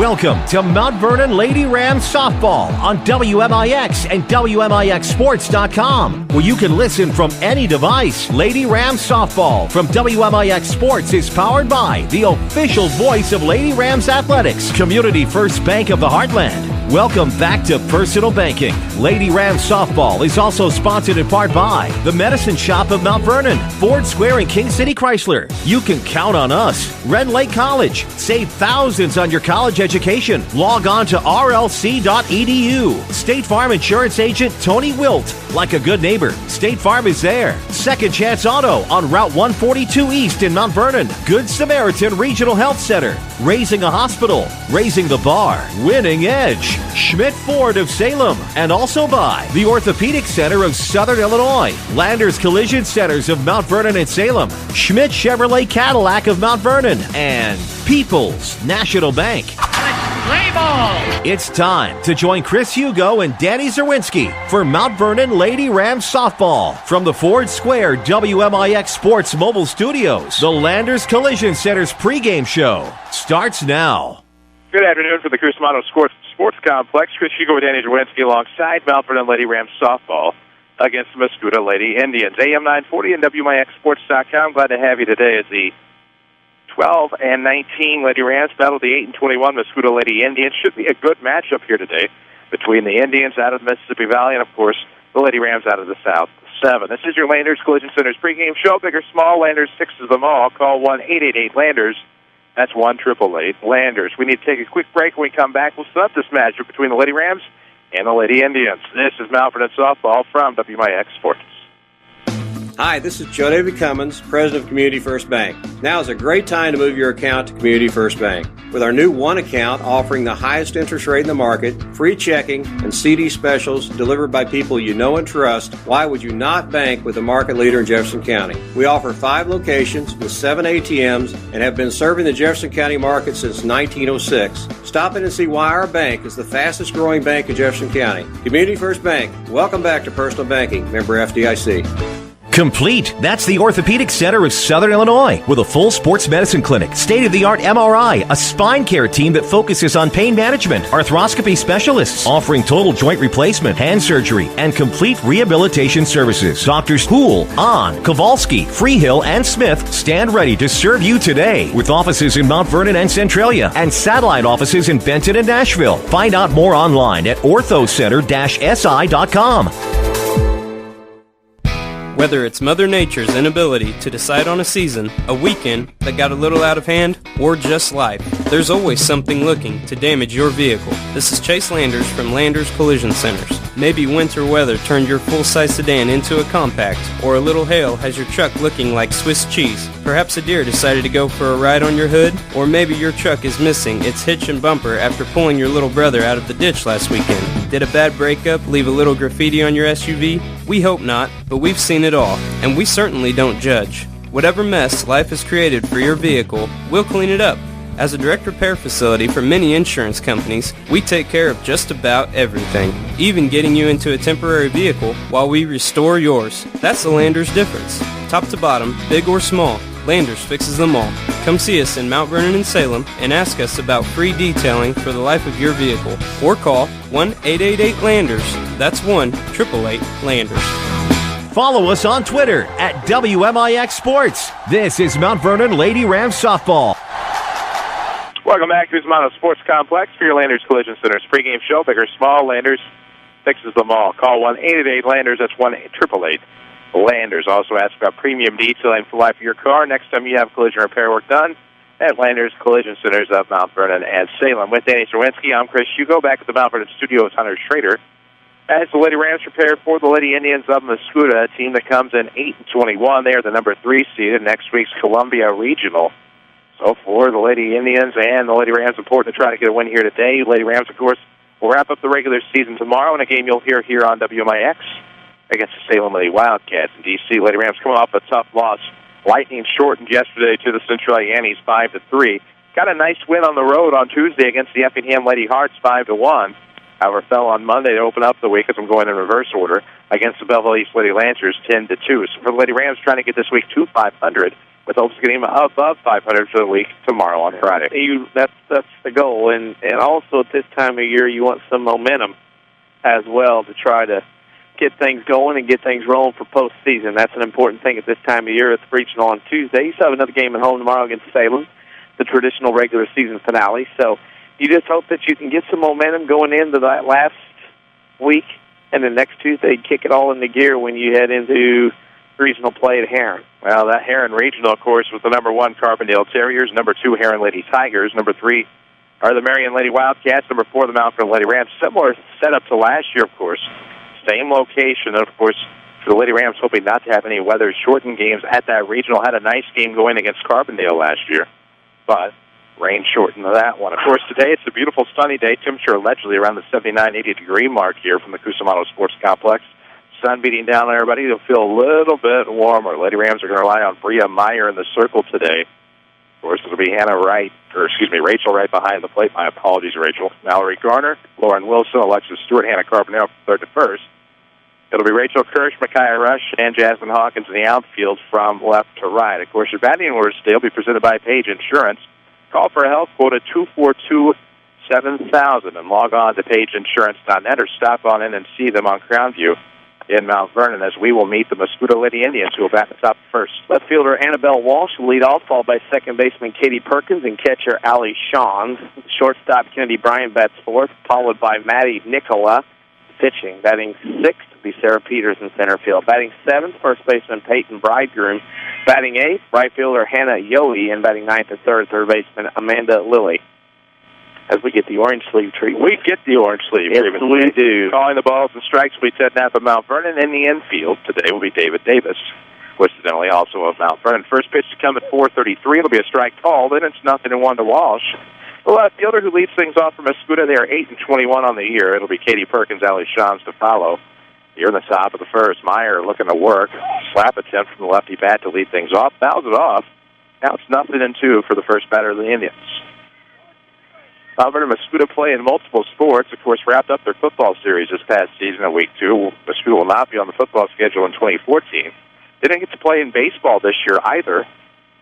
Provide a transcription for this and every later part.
Welcome to Mount Vernon Lady Rams Softball on WMIX and WMIXSports.com, where you can listen from any device. Lady Rams Softball from WMIX Sports is powered by the official voice of Lady Rams Athletics, Community First Bank of the Heartland. Welcome back to Personal Banking. Lady Rams Softball is also sponsored in part by the Medicine Shop of Mount Vernon, Ford Square, and King City Chrysler. You can count on us. Red Lake College. Save thousands on your college education. Log on to rlc.edu. State Farm Insurance Agent Tony Wilt. Like a good neighbor, State Farm is there. Second Chance Auto on Route 142 East in Mount Vernon. Good Samaritan Regional Health Center. Raising a Hospital. Raising the Bar. Winning Edge. Schmidt Ford of Salem, and also by the Orthopedic Center of Southern Illinois, Landers Collision Centers of Mount Vernon and Salem, Schmidt Chevrolet Cadillac of Mount Vernon, and People's National Bank. Play ball! It's time to join Chris Hugo and Danny Czerwinski for Mount Vernon Lady Rams Softball from the Ford Square WMIX Sports Mobile Studios. The Landers Collision Center's pregame show starts now. Good afternoon for the Cruz Motto Sports Complex. Chris Hugo with Danny Czerwinski alongside Mount Vernon Lady Rams Softball against the Mascoutah Lady Indians. AM 940 and WMIXSports.com. Glad to have you today as the 12-19 Lady Rams battle the 8-21 Mascoutah Lady Indians. Should be a good matchup here today between the Indians out of the Mississippi Valley and, of course, the Lady Rams out of the South 7. This is your Landers Collision Center's pregame show. Big or small, Landers sixes them all. Call 1-888-LANDERS. That's 1-888-LANDERS. We need to take a quick break. When we come back, we'll set up this matchup between the Lady Rams and the Lady Indians. This is Mount Vernon Softball from WMIX Sports. Hi, this is Joe David Cummins, President of Community First Bank. Now is a great time to move your account to Community First Bank. With our new One Account offering the highest interest rate in the market, free checking, and CD specials delivered by people you know and trust, why would you not bank with the market leader in Jefferson County? We offer 5 locations with 7 ATMs and have been serving the Jefferson County market since 1906. Stop in and see why our bank is the fastest growing bank in Jefferson County. Community First Bank. Welcome back to Personal Banking. Member FDIC. Complete. That's the Orthopedic Center of Southern Illinois with a full sports medicine clinic, state-of-the-art MRI, a spine care team that focuses on pain management, arthroscopy specialists offering total joint replacement, hand surgery, and complete rehabilitation services. Doctors Poole, Ahn, Kowalski, Freehill, and Smith stand ready to serve you today with offices in Mount Vernon and Centralia and satellite offices in Benton and Nashville. Find out more online at orthocenter-si.com. Whether it's Mother Nature's inability to decide on a season, a weekend that got a little out of hand, or just life, there's always something looking to damage your vehicle. This is Chase Landers from Landers Collision Centers. Maybe winter weather turned your full-size sedan into a compact, or a little hail has your truck looking like Swiss cheese. Perhaps a deer decided to go for a ride on your hood, or maybe your truck is missing its hitch and bumper after pulling your little brother out of the ditch last weekend. Did a bad breakup leave a little graffiti on your SUV? We hope not, but we've seen it all, and we certainly don't judge. Whatever mess life has created for your vehicle, we'll clean it up. As a direct repair facility for many insurance companies, we take care of just about everything, even getting you into a temporary vehicle while we restore yours. That's the Landers difference. Top to bottom, big or small, Landers fixes them all. Come see us in Mount Vernon and Salem and ask us about free detailing for the life of your vehicle. Or call 1-888-LANDERS. That's 1-888-LANDERS. Follow us on Twitter at WMIX Sports. This is Mount Vernon Lady Rams Softball. Welcome back to the Motto Sports Complex for your Landers Collision Center's pregame show. Big or small, Landers fixes them all. Call 1-888-LANDERS. That's 1-888-LANDERS. Also ask about premium detailing for life of your car next time you have collision repair work done at Landers Collision Centers of Mount Vernon and Salem. With Danny Czerwinski, I'm Chris Hugo. Back at the Mount Vernon studios, Hunter Schrader. As the Lady Rams prepare for the Lady Indians of Mascoutah, a team that comes in 8-21. They are the number 3 seed in next week's Columbia Regional. So for the Lady Indians and the Lady Rams, important to try to get a win here today. Lady Rams, of course, will wrap up the regular season tomorrow in a game you'll hear here on WMIX against the Salem Lady Wildcats in D.C. Lady Rams coming off a tough loss. Lightning shortened yesterday to the Centralia Annies 5-3. Got a nice win on the road on Tuesday against the Effingham Lady Hearts 5-1. However, fell on Monday to open up the week, as I'm going in reverse order, against the Belleville East Lady Lancers 10-2. So for the Lady Rams, trying to get this week to 500 with hopes of getting above 500 for the week tomorrow on Friday. That's the goal, and also at this time of year, you want some momentum as well to try to get things going and get things rolling for postseason. That's an important thing at this time of year. It's regional on Tuesday. You still have another game at home tomorrow against Salem, the traditional regular season finale. So you just hope that you can get some momentum going into that last week, and then next Tuesday kick it all into gear when you head into regional play at Heron. Well, that Heron Regional, of course, was the number 1 Carbondale Terriers, number 2 Heron Lady Tigers, number 3 are the Marion Lady Wildcats, number 4 the Mount Vernon Lady Rams. Similar setup to last year, of course. Same location, and of course, for the Lady Rams, hoping not to have any weather-shortened games at that regional. Had a nice game going against Carbondale last year, but rain shortened that one. Of course, today it's a beautiful sunny day. Temperature allegedly around the 79, 80-degree mark here from the Cusimano Sports Complex. Sun beating down on everybody. It'll feel a little bit warmer. Lady Rams are going to rely on Bria Meyer in the circle today. Of course, it'll be Rachel Wright behind the plate. My apologies, Rachel. Mallory Garner, Lauren Wilson, Alexis Stewart, Hannah Carbonell from third to first. It'll be Rachel Kirsch, Micaiah Rush, and Jasmine Hawkins in the outfield from left to right. Of course, your batting orders today will be presented by Page Insurance. Call for a health quote at 242-7000 and log on to pageinsurance.net or stop on in and see them on Crown View in Mount Vernon as we will meet the Mascoutah Lady Indians, who will bat in the top first. Left fielder Annabelle Walsh will lead off, followed by second baseman Katie Perkins and catcher Allie Shawns. Shortstop Kennedy Bryan bats fourth, followed by Maddie Nicola. Pitching, batting sixth will be Sarah Peters in center field. Batting seventh, first baseman Peyton Bridegroom. Batting eighth, right fielder Hannah Yohe, and batting ninth and third baseman Amanda Lilly. As we get the orange sleeve treatment. We get the orange sleeve treatment. Yes, we do. Calling the balls and strikes will be Ted Knapp of Mount Vernon. In the infield today will be David Davis, coincidentally also of Mount Vernon. First pitch to come at 4:33. It'll be a strike call. Then it's 0-1 to Walsh. The left fielder who leads things off from Mascoutah, they are 8-21 on the year. It'll be Katie Perkins, Allie Shawns to follow. Here in the top of the first, Meyer looking to work. Slap attempt from the lefty bat to lead things off. Fouls it off. Now it's 0-2 for the first batter of the Indians. Mount Vernon Mascoutah play in multiple sports. Of course, wrapped up their football series this past season in Week 2. Mascoutah will not be on the football schedule in 2014. They didn't get to play in baseball this year either.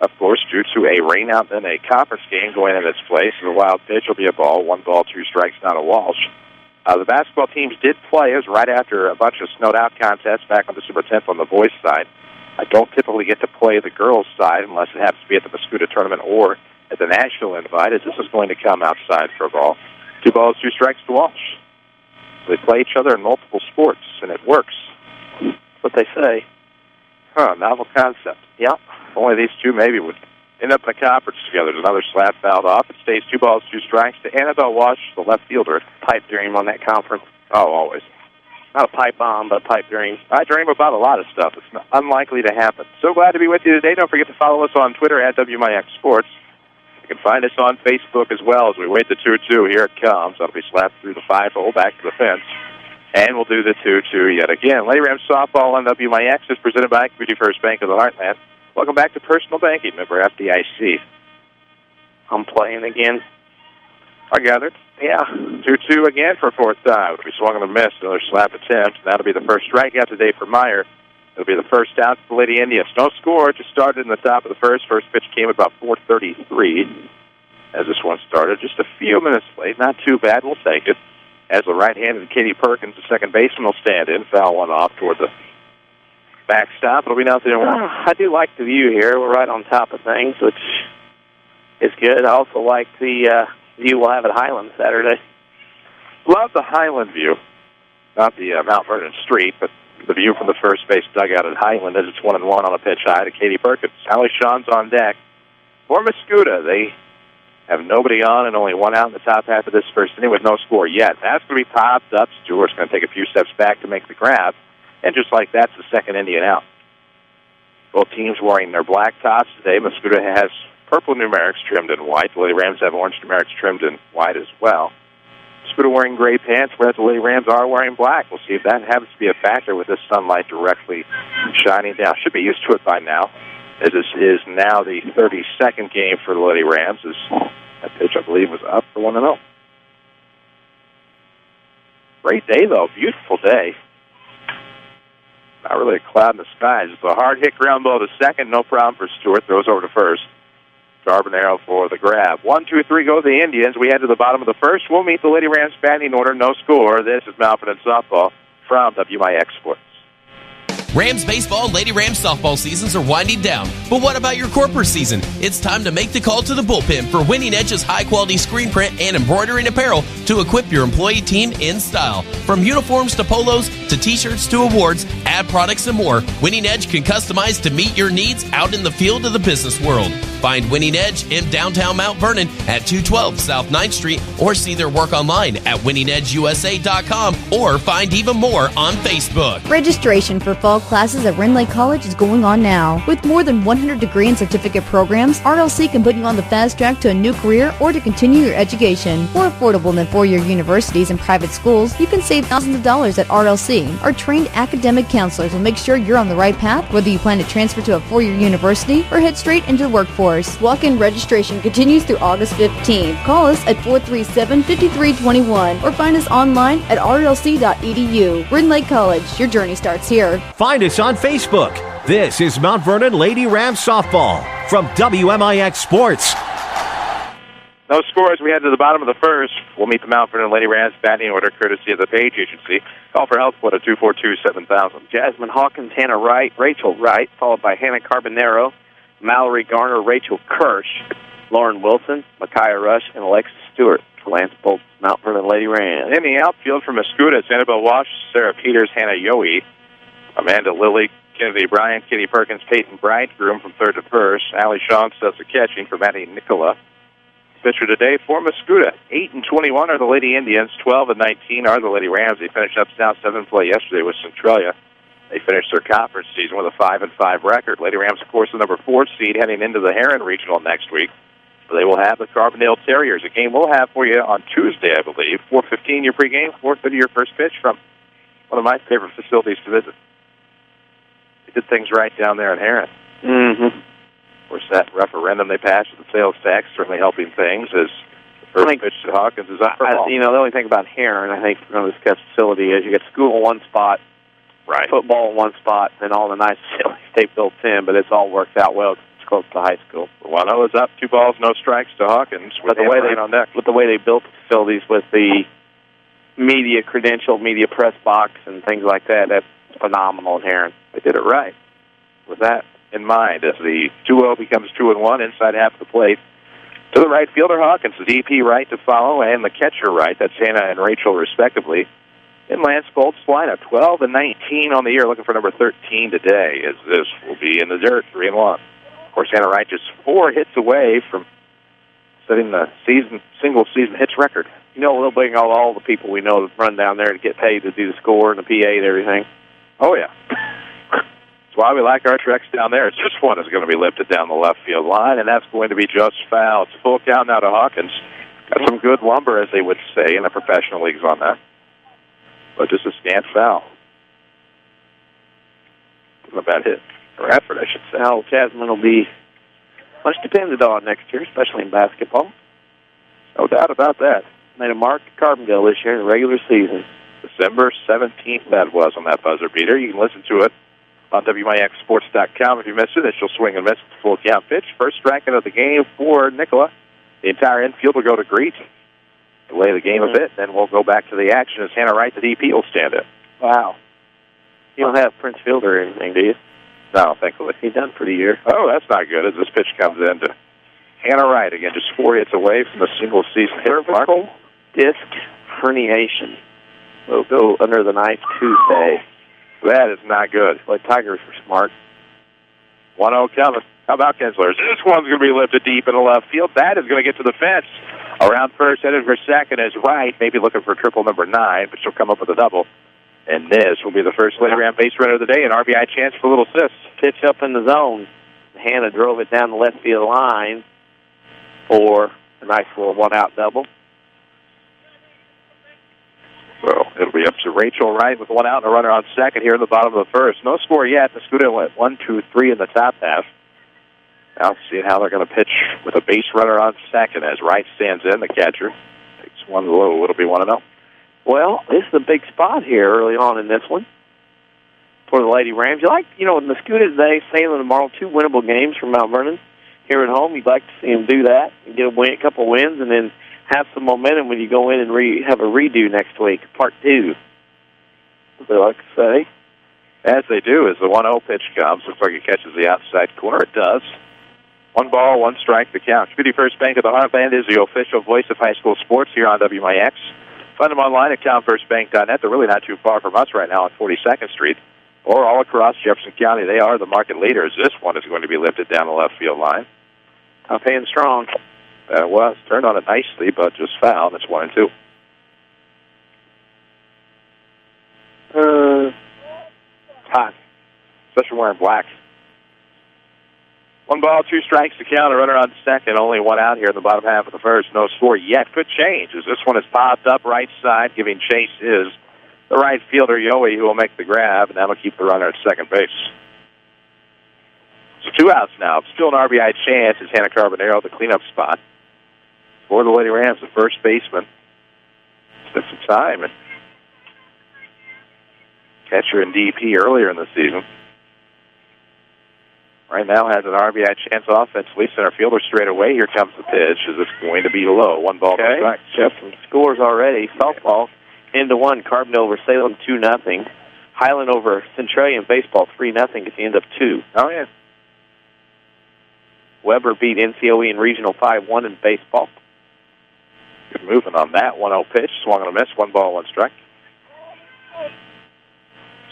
Of course, due to a rainout and a conference game going in its place, the wild pitch will be a ball, 1 ball, 2 strikes, not a Walsh. The basketball teams did play. It was right after a bunch of snowed-out contests back on December 10th on the boys' side. I don't typically get to play the girls' side unless it happens to be at the Mascoutah tournament or at the national invite, as this is going to come outside for a ball. 2 balls, 2 strikes to Walsh. So they play each other in multiple sports, and it works. That's what they say. Novel concept. Yep. Only these two maybe would end up in a conference together. There's another slap fouled off. It stays 2 balls, 2 strikes to Annabelle Walsh, the left fielder. Pipe dream on that conference. Oh, always. Not a pipe bomb, but a pipe dream. I dream about a lot of stuff. It's unlikely to happen. So glad to be with you today. Don't forget to follow us on Twitter at WMIX Sports. You can find us on Facebook as well as we wait the 2-2. Here it comes. That'll be slapped through the 5-hole back to the fence. And we'll do the 2-2 yet again. Lady Rams Softball on WMIX is presented by Community First Bank of the Heartland. Welcome back to Personal Banking, member FDIC. I'm playing again. I gathered. Yeah. 2-2 again for a fourth time. We swung on a miss. Another slap attempt. That'll be the first strikeout today for Meyer. It'll be the first out for the Lady Indians. No score. Just started in the top of the first. First pitch came at about 4:33 as this one started. Just a few minutes late. Not too bad. We'll take it. As the right-handed Katie Perkins, the second baseman, will stand in. Foul one off toward the backstop. It'll be 0-1. I do like the view here. We're right on top of things, which is good. I also like the view we'll have at Highland Saturday. Love the Highland view. Not the Mount Vernon Street, but the view from the first base dugout at Highland as it's 1-1 on a pitch high to Katie Perkins. Allie Shawns on deck. For Mascoutah, they have nobody on and only 1 out in the top half of this first inning with no score yet. That's going to be popped up. Stewart's going to take a few steps back to make the grab. And just like that's the second Indian out. Both teams wearing their black tops today. Mascoutah has purple numerics trimmed in white. The Lady Rams have orange numerics trimmed in white as well. Mascoutah wearing gray pants, whereas the Lady Rams are wearing black. We'll see if that happens to be a factor with this sunlight directly shining down. Should be used to it by now, as this is now the 32nd game for the Lady Rams. As that pitch, I believe, was up for 1-0. Great day, though. Beautiful day. Not really a cloud in the skies. It's a hard hit ground ball to second. No problem for Stewart. Throws over to first. Carbonaro for the grab. 1, 2, 3 go the Indians. We head to the bottom of the first. We'll meet the Lady Rams batting order. No score. This is Mount Vernon Softball from WMIX Sports. Rams baseball, Lady Rams softball seasons are winding down. But what about your corporate season? It's time to make the call to the bullpen for Winning Edge's high-quality screen print and embroidery and apparel to equip your employee team in style. From uniforms to polos to T-shirts to awards, ad products and more, Winning Edge can customize to meet your needs out in the field of the business world. Find Winning Edge in downtown Mount Vernon at 212 South 9th Street or see their work online at winningedgeusa.com or find even more on Facebook. Registration for fall classes at Ren Lake College is going on now. With more than 100 degree and certificate programs, RLC can put you on the fast track to a new career or to continue your education. More affordable than four-year universities and private schools, you can save thousands of dollars at RLC. Our trained academic counselors will make sure you're on the right path, whether you plan to transfer to a four-year university or head straight into the workforce. Walk-in registration continues through August 15th. Call us at 437-5321 or find us online at rlc.edu. Ren Lake College, your journey starts here. Find us on Facebook. This is Mount Vernon Lady Rams Softball from WMIX Sports. No scores. We head to the bottom of the first. We'll meet the Mount Vernon Lady Rams batting order courtesy of the Page Agency. Call for help at 242-7000. Jasmine Hawkins, Hannah Wright, Rachel Wright, followed by Hannah Carbonaro, Mallory Garner, Rachel Kirsch, Lauren Wilson, Micaiah Rush, and Alexis Stewart for Lance Bolt's Mount Vernon Lady Rams. In the outfield from Mascoutah, it's Annabelle Walsh, Sarah Peters, Hannah Yohe, Amanda Lilly, Kennedy Bryant, Kitty Perkins, Peyton Bridegroom from third to first. Allie Shawn does the catching for Maddie Nicola. Pitcher today for Mascoutah. 8-21 are the Lady Indians. 12-19 are the Lady Rams. They finished up South 7 play yesterday with Centralia. They finished their conference season with a 5-5 record. Lady Rams, of course, the number 4 seed heading into the Heron Regional next week. They will have the Carbondale Terriers, a game we'll have for you on Tuesday, I believe. 4:15 your pregame, 4:30 your first pitch from one of my favorite facilities to visit. They did things right down there in Heron. Mm-hmm. Of course, that referendum they passed with the sales tax certainly helping things as the first pitch to Hawkins is up for ball. The only thing about Heron, I think, we're going to discuss facility is you get school in one spot, right, football in one spot, and all the nice facilities they built in, but it's all worked out well. It's close to high school. 1-0 is up, 2 balls, no strikes to Hawkins. But the way they built the facilities with the media credential, media press box, and things like that, that's phenomenal in Heron. They did it right. With that in mind, as the 2-0 becomes 2-1 inside half of the plate, to the right fielder Hawkins, the DP right to follow, and the catcher right. That's Hannah and Rachel, respectively. In Lance Bolt's lineup, 12-19 on the year, looking for number 13 today, as this will be in the dirt, 3-1. Of course, Hannah Wright just 4 hits away from setting the single-season hits record. You know, we'll bring all the people we know to run down there to get paid to do the score and the PA and everything. Oh, yeah. That's why we like our treks down there. It's just one is going to be lifted down the left field line, and that's going to be just foul. It's a full count now to Hawkins. Got some good lumber, as they would say, in the professional leagues on that. But just a scant foul. A bad hit. Or effort, I should say. Now, Jasmine will be much depended on next year, especially in basketball. No doubt about that. Made a mark at Carbondale this year in the regular season. December 17th that was on that buzzer beater. You can listen to it on WMIXSports.com. If you missed it, she'll swing and miss the full count pitch. First striking of the game for Nicola. The entire infield will go to Greet. Delay the game a bit, then we'll go back to the action as Hannah Wright, the DP, will stand in. Wow. You don't have Prince Fielder or anything, do you? No, thankfully. He's done pretty year. Oh, that's not good as this pitch comes in to Hannah Wright. Again, just 4 hits away from the single-season hit mark. Cervical disc herniation. Will go under the knife Tuesday. That is not good. Boy, Tigers were smart. 1-0 coming. How about Kensler? This one's going to be lifted deep in the left field. That is going to get to the fence. Around first, headed for second is Wright. Maybe looking for triple number 9, but she'll come up with a double. And this will be the first Lady Ram base runner of the day, an RBI chance for Little Sis. Pitch up in the zone. Hannah drove it down the left field line for a nice little one-out double. So it'll be up to Rachel Wright with 1 out and a runner on second here in the bottom of the first. No score yet. The Mascoutah went 1, 2, 3 in the top half. Now seeing how they're going to pitch with a base runner on second as Wright stands in, the catcher. Takes one low. It'll be 1-0. Well, this is a big spot here early on in this one. for the Lady Rams. You like, Mascoutah today, Salem tomorrow, 2 winnable games from Mount Vernon here at home. You'd like to see them do that and get a couple wins and then have some momentum when you go in and have a redo next week, part 2. What they like to say. As they do, as the 1-0 pitch comes, looks like it catches the outside corner. It does. 1 ball, 1 strike, the count. Community First Bank of the Heartland is the official voice of high school sports here on WMIX. Find them online at townfirstbank.net. They're really not too far from us right now on 42nd Street, or all across Jefferson County. They are the market leaders. This one is going to be lifted down the left field line. Tough and strong. That it was. Turned on it nicely, but just fouled. It's 1-2. Hot. Especially wearing black. 1 ball, 2 strikes to count. A runner on second. Only 1 out here in the bottom half of the first. No score yet. Could change as this one is popped up right side. Giving chase is the right fielder, Yowie, who will make the grab, and that'll keep the runner at second base. So 2 outs now. Still an RBI chance is Hannah Carbonero, the cleanup spot. For the Lady Rams, the first baseman. Spent some time. And catcher in DP earlier in the season. Right now has an RBI chance offensively. Center fielder straight away. Here comes the pitch. Is this going to be low? 1 ball, 2 strikes. Jeff, some scores already. Softball into 1. Carbondale over Salem 2-0. Highland over Centralia in baseball 3-0 at the end of 2. Oh, yeah. Weber beat NCOE in regional 5-1 in baseball. Good movement on that 1-0 pitch. Swung and a miss. 1 ball, 1 strike.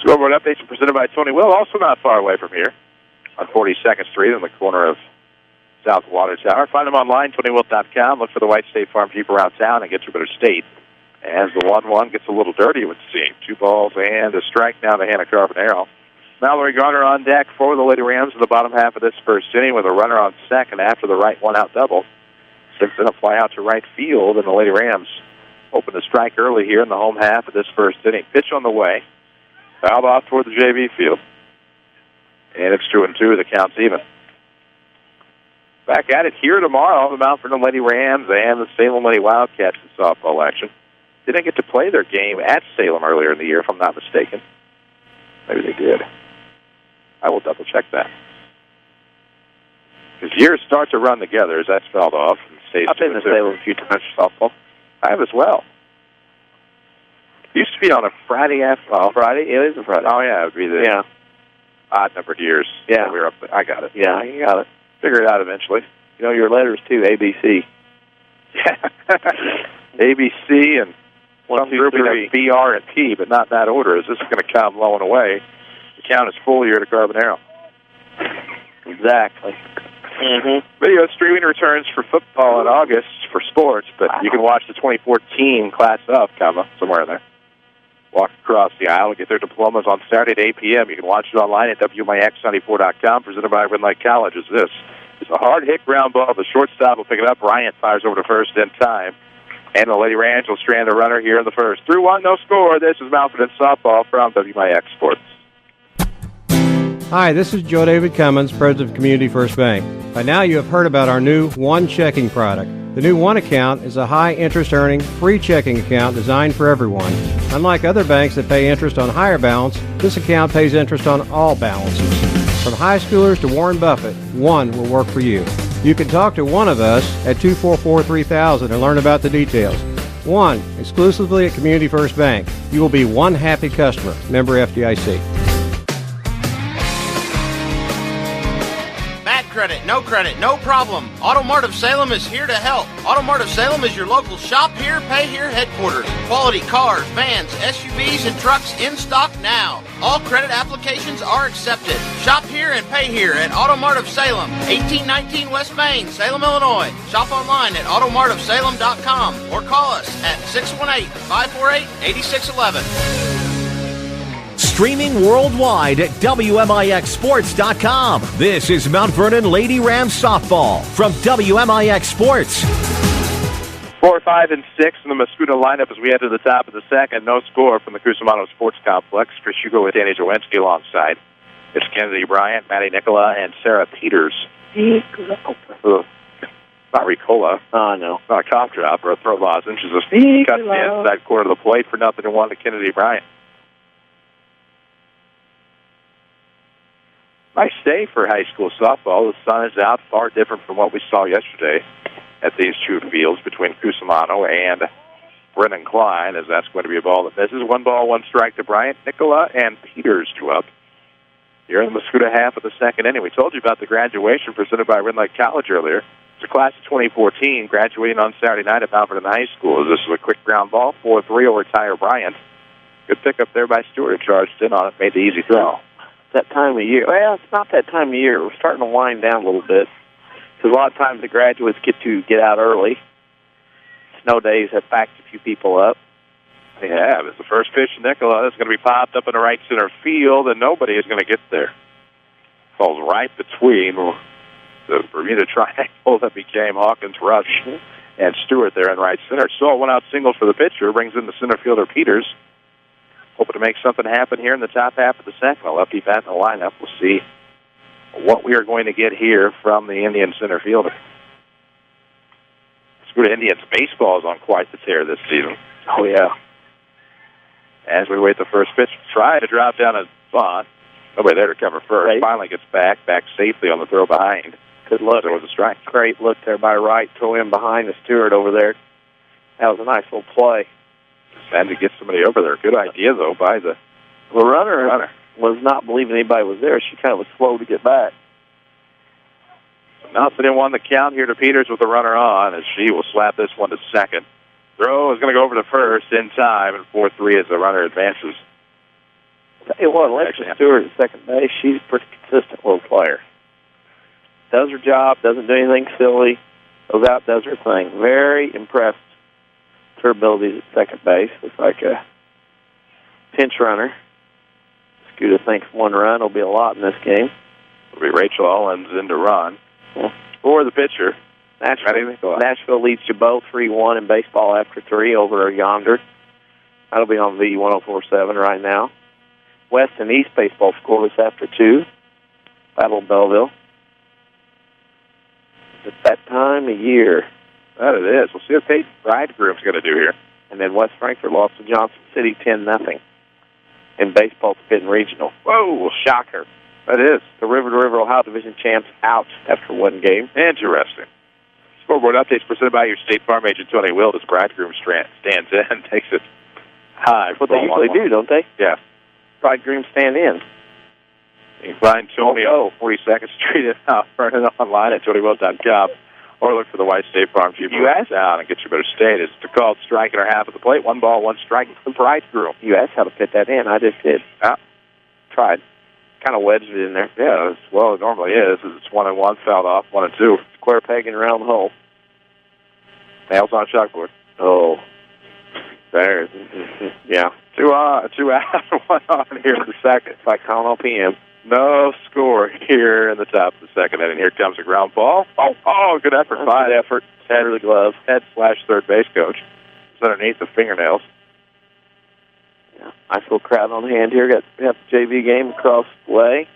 Scoreboard updates are presented by Tony Will, also not far away from here on 42nd Street in the corner of South Water Tower. Find them online, TonyWill.com. Look for the White State Farm Jeep around town and get to a better state. As the 1-1 gets a little dirty, it would seem. 2 balls and a strike now to Hannah Carbonero. Mallory Garner on deck for the Lady Rams in the bottom half of this first inning with a runner on second after the right 1-out double. Simpson a fly out to right field, and the Lady Rams open the strike early here in the home half of this first inning. Pitch on the way. Fouled off toward the JV field. And it's 2-2. The count's even. Back at it here tomorrow, the Mount Vernon Lady Rams and the Salem Lady Wildcats in softball action. Didn't get to play their game at Salem earlier in the year, if I'm not mistaken. Maybe they did. I will double-check that. Because years start to run together as that's fouled off. And stays I've been to Salem a few times for softball. I have as well. It used to be on a Friday after. Oh, Friday? It is a Friday. Oh, yeah. It would be the odd numbered years. Yeah. We were up there. I got it. Yeah, you got it. Figure it out eventually. You know your letters, too, ABC. Yeah. ABC and some grouping of B, R, and P, but not in that order. Is this going to come low and away? The count is full here to Carbonero. Exactly. Video streaming returns for football in August for sports, but you can watch the 2014 class up, somewhere in there. Walk across the aisle and get their diplomas on Saturday at 8 p.m. You can watch it online at WMIX94.com, presented by Red Lake College. This is a hard-hit ground ball. The shortstop will pick it up. Bryant fires over to first in time. And the Lady Rams will strand a runner here in the first. 3-1, no score. This is Mount Vernon Softball from WMIX Sports. Hi, this is Joe David Cummins, President of Community First Bank. By now you have heard about our new One Checking product. The new One Account is a high-interest earning, free checking account designed for everyone. Unlike other banks that pay interest on higher balance, this account pays interest on all balances. From high schoolers to Warren Buffett, One will work for you. You can talk to one of us at 244-3000 and learn about the details. One, exclusively at Community First Bank. You will be one happy customer. Member FDIC. Credit, no problem. Auto Mart of Salem is here to help. Auto Mart of Salem is your local shop here, pay here headquarters. Quality cars, vans, SUVs, and trucks in stock now. All credit applications are accepted. Shop here and pay here at Auto Mart of Salem, 1819 West Main, Salem, Illinois. Shop online at automartofsalem.com or call us at 618-548-8611. Streaming worldwide at WMIXsports.com. This is Mount Vernon Lady Rams Softball from WMIX Sports. 4, 5, and 6 in the Mascoutah lineup as we head to the top of the second. No score from the Cusimano Sports Complex. Chris Hugo with Danny Czerwinski alongside. It's Kennedy Bryant, Maddie Nicola, and Sarah Peters. Not Ricola. No. Not a cough drop or a throat lozenge. It's just cut to the inside corner of the plate for 0-1 to Kennedy Bryant. Nice day for high school softball. The sun is out, far different from what we saw yesterday at these two fields between Cusimano and Brennan Klein, as that's going to be a ball that misses. 1 ball, 1 strike to Bryant, Nicola, and Peters 2 up. You're in the Mascoutah half of the second inning. We told you about the graduation presented by Red Lake College earlier. It's a class of 2014 graduating on Saturday night at Mount Vernon High School. This is a quick ground ball, 4-3 over Tyre Bryant. Good pickup there by Stewart, who charged in on it, made the easy throw. That time of year. Well, it's not that time of year. We're starting to wind down a little bit because a lot of times the graduates get out early. Snow days have backed a few people up. Yeah, it's the first pitch to Nicola. It's going to be popped up in the right center field, and nobody is going to get there. Falls right between the Bermuda Triangle that became Hawkins, Rush, and Stewart there in right center. So a 1-out single for the pitcher brings in the center fielder Peters. Hoping to make something happen here in the top half of the second. A lefty bat in the lineup. We'll see what we are going to get here from the Indian center fielder. Mascoutah Indians baseball is on quite the tear this season. Oh, yeah. As we wait the first pitch, try to drop down a bunt. Nobody there to cover first. Right. Finally gets back safely on the throw behind. Good look. There was a strike. Great look there by Wright. Throw in behind the Stewart over there. That was a nice little play. And to get somebody over there. Good idea, though, by the runner was not believing anybody was there. She kind of was slow to get back. Nothing in 1 the count here to Peters with the runner on, as she will slap this one to second. Throw is going to go over to first in time, and 4-3 as the runner advances. Tell you what, Alexa Stewart at second base, she's a pretty consistent little player. Does her job, doesn't do anything silly, goes out, does her thing. Very impressed. Her abilities at second base. Looks like a pinch runner. Mascoutah thinks 1 run will be a lot in this game. It'll be Rachel Owens in to run. Yeah. For the pitcher. Nashville leads Jabot 3-1 in baseball after 3 over yonder. That'll be on V1047 right now. West and East baseball scoreless after 2. Battle of Belleville. It's that time of year. That it is. We'll see what Peyton Bridegroom's going to do here. And then West Frankfort lost to Johnson City 10-0 in baseball's Pitt Regional. Whoa, shocker. That is. The River to River Ohio Division champs out after 1 game. Interesting. Scoreboard updates presented by your State Farm agent, Tony Wild, as Bridegroom stands in and takes it high. That's what they usually do, don't they? Yeah. Bridegroom stand in. You can find Tony on 42nd Street and Vernon online at TonyWild.com. Or look for the White State Farm GPS down and get your better status. It's called striking her half of the plate. 1 ball, 1 strike for Bridegroom. You asked how to fit that in. I just did. Tried. Kind of wedged it in there. Yeah, well, it normally is. It's 1-1, fouled off, 1-2. Square pegging around the hole. Nails on chalkboard. Oh. There. Yeah. 2 out, 1 on here in the second. It's like calling on PM. No score here in the top of the second inning. Here comes a ground ball. Oh, good effort. Fine effort. Head the glove. Head/third base coach. It's underneath the fingernails. Yeah. Nice little crowd on hand here. Got the JV game across the way.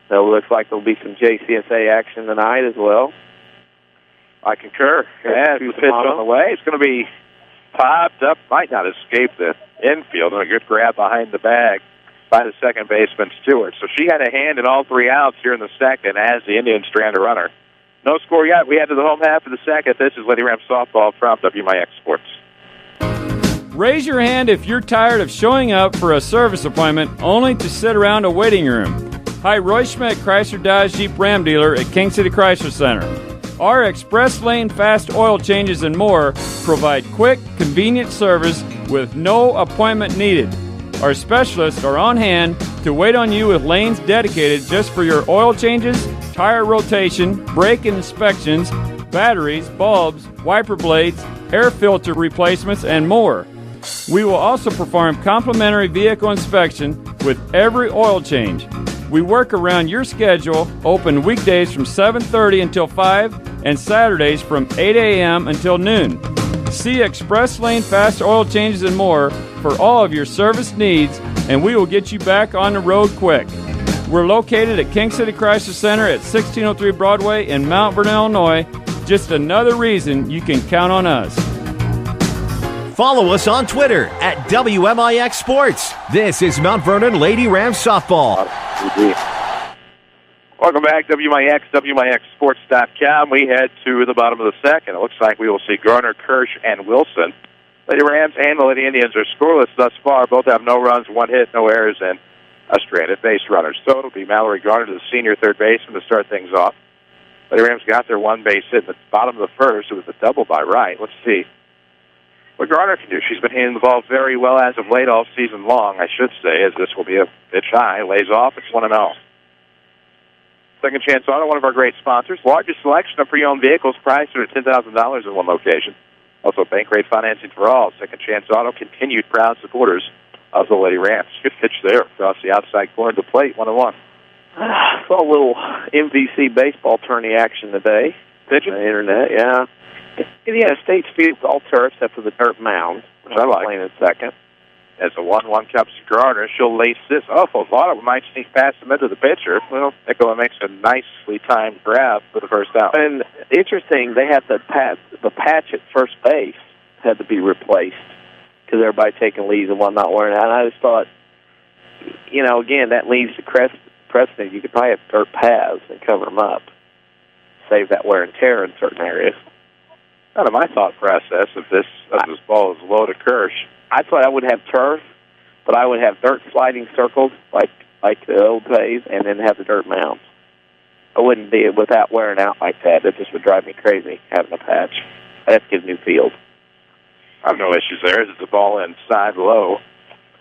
So it looks like there'll be some JCSA action tonight as well. I concur. Yeah, the pitch on the way. It's going to be popped up. Might not escape the infield. And a good grab behind the bag by the second baseman, Stewart. So she had a hand in all 3 outs here in the second as the Indians strand a runner. No score yet. We head to the home half of the second. This is Lady Rams Softball from WMIX Sports. Raise your hand if you're tired of showing up for a service appointment only to sit around a waiting room. Hi, Roy Schmidt, Chrysler Dodge Jeep Ram dealer at King City Chrysler Center. Our express lane fast oil changes and more provide quick, convenient service with no appointment needed. Our specialists are on hand to wait on you with lanes dedicated just for your oil changes, tire rotation, brake inspections, batteries, bulbs, wiper blades, air filter replacements, and more. We will also perform complimentary vehicle inspection with every oil change. We work around your schedule, open weekdays from 7:30 until 5 and Saturdays from 8 a.m. until noon. See Express Lane Fast Oil Changes and more for all of your service needs, and we will get you back on the road quick. We're located at King City Chrysler Center at 1603 Broadway in Mount Vernon, Illinois. Just another reason you can count on us. Follow us on Twitter at WMIX Sports. This is Mount Vernon Lady Rams Softball. Welcome back, WMIX, WMIXSports.com. We head to the bottom of the second. It looks like we will see Garner, Kirsch, and Wilson. Lady Rams and the Lady Indians are scoreless thus far. Both have no runs, 1 hit, no errors, and a stranded base runner. So it'll be Mallory Garner, the senior third baseman, to start things off. Lady Rams got their 1 base hit in the bottom of the first. It was a double by Wright. Let's see what Garner can do. She's been hitting the ball very well as of late all season long, I should say, as this will be a pitch high. Lays off. It's 1-0. Second Chance Auto, one of our great sponsors. Largest selection of pre-owned vehicles priced at $10,000 in one location. Also, bank rate financing for all. Second Chance Auto, continued proud supporters of the Lady Rams. Good pitch there across the outside corner of the plate, 1-1. Saw a little MVC baseball tourney action today. Did you? On the internet, yeah. Indiana State's field's all turf except for the dirt mound, which I'll explain in a second. As a 1-1 comes to Garner, she'll lace this up. A lot of them might sneak past him into the pitcher. Well, Nicola makes a nicely timed grab for the first out. And interesting, they had the patch at first base had to be replaced because everybody taking leaves and whatnot wearing out. And I just thought, again, that leaves the precedent. You could probably have dirt paths and cover them up, save that wear and tear in certain areas. Out of my thought process of this ball is low to Kirsch. I thought I would have turf, but I would have dirt sliding circles like the old days, and then have the dirt mounds. I wouldn't be without wearing out like that. That just would drive me crazy having a patch. I'd have to get a new field. I have no issues there. It's a ball inside low.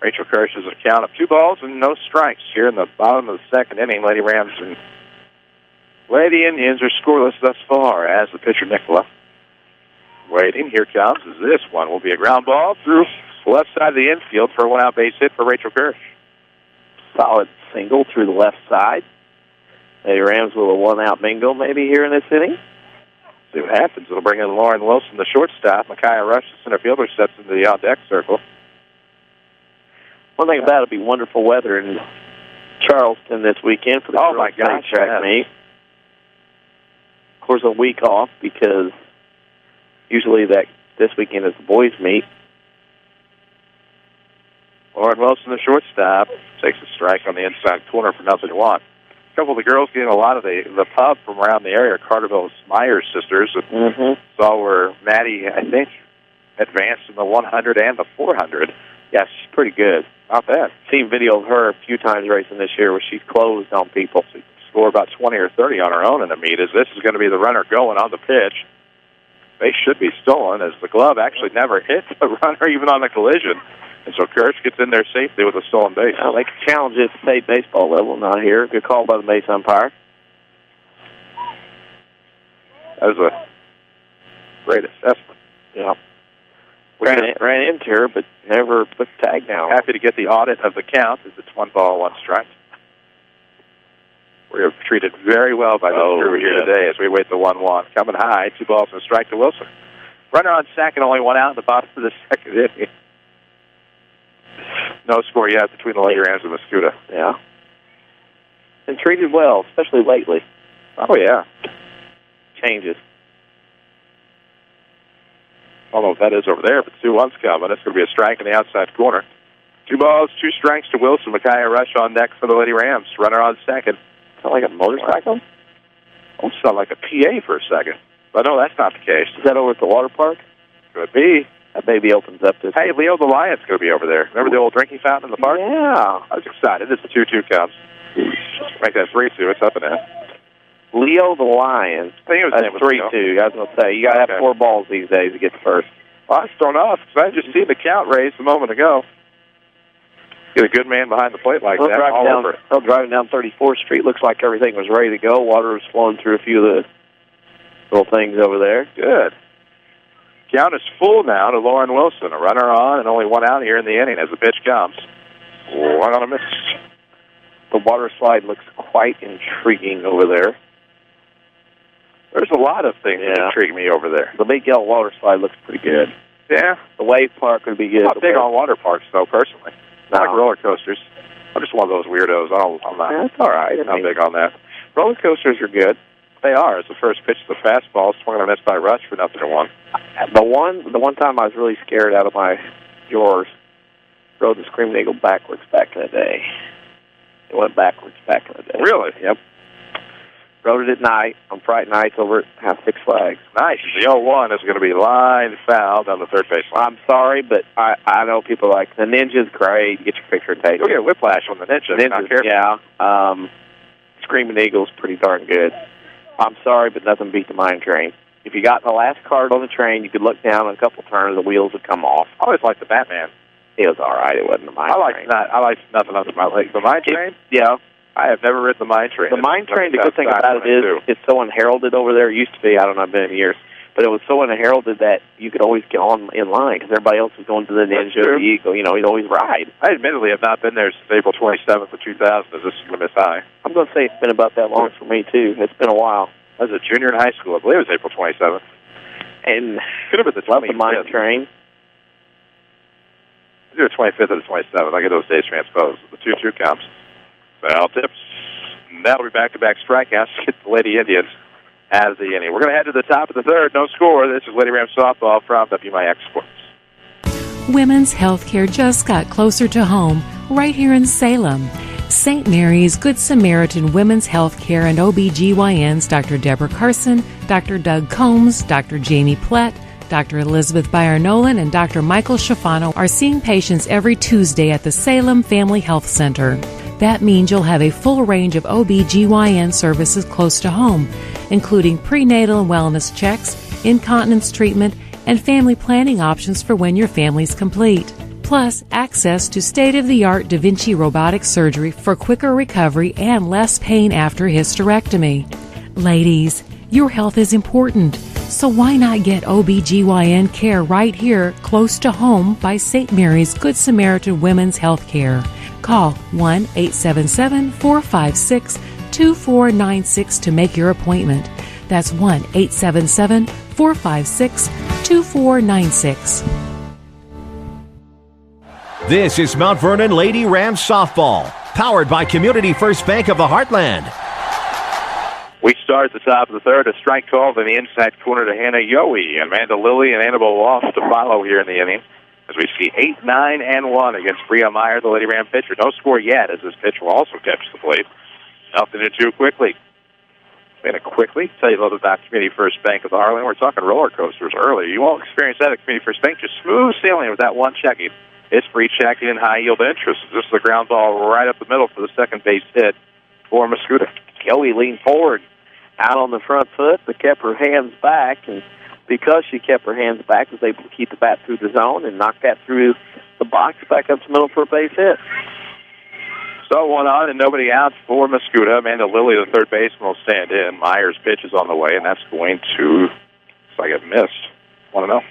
Rachel Kirsch has a count of 2 balls and no strikes here in the bottom of the second inning. Lady Rams and Lady Indians are scoreless thus far as the pitcher Nicola. Waiting. Here comes. This one will be a ground ball through the left side of the infield for a 1-out base hit for Rachel Kirsch. Solid single through the left side. Lady Rams with a 1-out bingo maybe here in this inning. See what happens. It'll bring in Lauren Wilson, the shortstop. Micaiah Rush, the center fielder, steps into the on-deck circle. One thing about it will be wonderful weather in Charleston this weekend for the my gosh, track meet. Of course, a week off because usually this weekend is the boys' meet. Lauren Wilson, the shortstop, takes a strike on the inside corner for 0-1. A couple of the girls getting a lot of the pub from around the area. Carterville's Myers sisters. Saw where Maddie, I think, advanced in the 100 and the 400. Yeah, she's pretty good. Not bad. Seen video of her a few times racing this year where she's closed on people. She score about 20 or 30 on her own in the meet. As this is going to be the runner going on the pitch. Base should be stolen, as the glove actually never hit the runner, even on the collision. And so Kirsch gets in there safely with a stolen base. Well, they can challenge it at state baseball level, not here. Good call by the base umpire. That was a great assessment. Yeah. Ran into her, but never put the tag down. Happy to get the audit of the count, as it's 1 ball, 1 strike. We are treated very well by the crew here today as we wait the 1-1. Coming high, 2 balls and a strike to Wilson. Runner on second, only 1 out in the bottom of the second inning. No score yet between the Lady Rams and Mascoutah. Yeah. Been treated well, especially lately. Oh, yeah. Changes. I don't know what that is over there, but 2-1's coming. It's going to be a strike in the outside corner. 2 balls, 2 strikes to Wilson. Micaiah Rush on deck for the Lady Rams. Runner on second. Sound like a motorcycle? Almost sound like a PA for a second. But no, that's not the case. Is that over at the water park? Could be. That baby opens up this. Hey, Leo the Lion's going to be over there. Remember the old drinking fountain in the park? Yeah. I was excited. It's a 2-2 comes. Make that 3-2. It's up and in. Leo the Lion. I think it was That's 3-2. I was going to say, you got to have 4 balls these days to get the first. Well, I was thrown off because I just seen the count raised a moment ago. Get a good man behind the plate like that. Driving down 34th Street. Looks like everything was ready to go. Water was flowing through a few of the little things over there. Good. Count is full now to Lauren Wilson. A runner on and only 1 out here in the inning as the pitch comes. 1 on a miss. The water slide looks quite intriguing over there. There's a lot of things that intrigue me over there. The big yellow water slide looks pretty good. Yeah. The wave park would be good. I'm not big on water parks, though, personally. No. I like roller coasters. I'm just one of those weirdos. I'm not. That's all right. I'm big on that. Roller coasters are good. They are. It's the first pitch of the fastball, swung on a miss by Rush for 0-1. The one time I was really scared out of my drawers, rode the Screaming Eagle backwards back in the day. It went backwards back in the day. Really? Yep. Rode it at night on Friday nights over at Six Flags. Nice. The 0-1 is going to be line foul down the third base line. I'm sorry, but I know people are like, the Ninja's great. Get your picture taken. You'll get whiplash on the Ninja. Yeah. Screaming Eagle's pretty darn good. I'm sorry, but nothing beat the Mine Train. If you got the last card on the train, you could look down and a couple turns, the wheels would come off. I always liked the Batman. It was all right. It wasn't the Mine Train. I liked nothing other than my legs. The Mine Train? Yeah. I have never ridden the Mine Train. The Mine Train, the good thing about it is it's so unheralded over there. It used to be, I don't know, I've been in years, but it was so unheralded that you could always get on in line because everybody else was going to the Ninja, the Eagle. You know, you'd always ride. I admittedly have not been there since April 27th of 2000. Is this going to miss high? I'm going to say it's been about that long for me, too. It's been a while. I was a junior in high school. I believe it was April 27th. And could have been the 25th. The Mine Train. Either the 25th or the 27th. I get those days transposed. The 2-2 counts. Foul tips. That'll be back-to-back strikeouts to get the Lady Indians out of the inning. We're going to head to the top of the third. No score. This is Lady Rams Softball from WMIX Sports. Women's health care just got closer to home, right here in Salem. St. Mary's Good Samaritan Women's Health Care and OBGYNs Dr. Deborah Carson, Dr. Doug Combs, Dr. Jamie Plett, Dr. Elizabeth Bayer-Nolan, and Dr. Michael Schifano are seeing patients every Tuesday at the Salem Family Health Center. That means you'll have a full range of OBGYN services close to home, including prenatal and wellness checks, incontinence treatment, and family planning options for when your family's complete. Plus, access to state-of-the-art Da Vinci robotic surgery for quicker recovery and less pain after hysterectomy. Ladies, your health is important, so why not get OBGYN care right here close to home by St. Mary's Good Samaritan Women's Health Care. Call 1-877-456-2496 to make your appointment. That's 1-877-456-2496. This is Mount Vernon Lady Rams Softball, powered by Community First Bank of the Heartland. We start at the top of the third. A strike called in the inside corner to Hannah Yohe. Amanda Lilly and Annabelle Walsh to follow here in the inning, as we see 8, 9, and 1 against Bria Meyer, the Lady Ram pitcher. No score yet, as this pitcher will also catch the plate. Nothing to do quickly. Going to quickly tell you a little bit about Community First Bank of the Heartland. We're talking roller coasters earlier. You won't experience that at Community First Bank. Just smooth sailing with that one checking. It's free checking and high-yield interest. This is the ground ball right up the middle for the second base hit for Mascoutah. Yohe leaned forward, out on the front foot, but kept her hands back, and because she kept her hands back, was able to keep the bat through the zone and knock that through the box back up the middle for a base hit. So 1 on and nobody out for Mascoutah. Amanda Lilly, the third baseman, will stand in. Myers' pitch is on the way, and that's going to, looks like it missed. 1-0.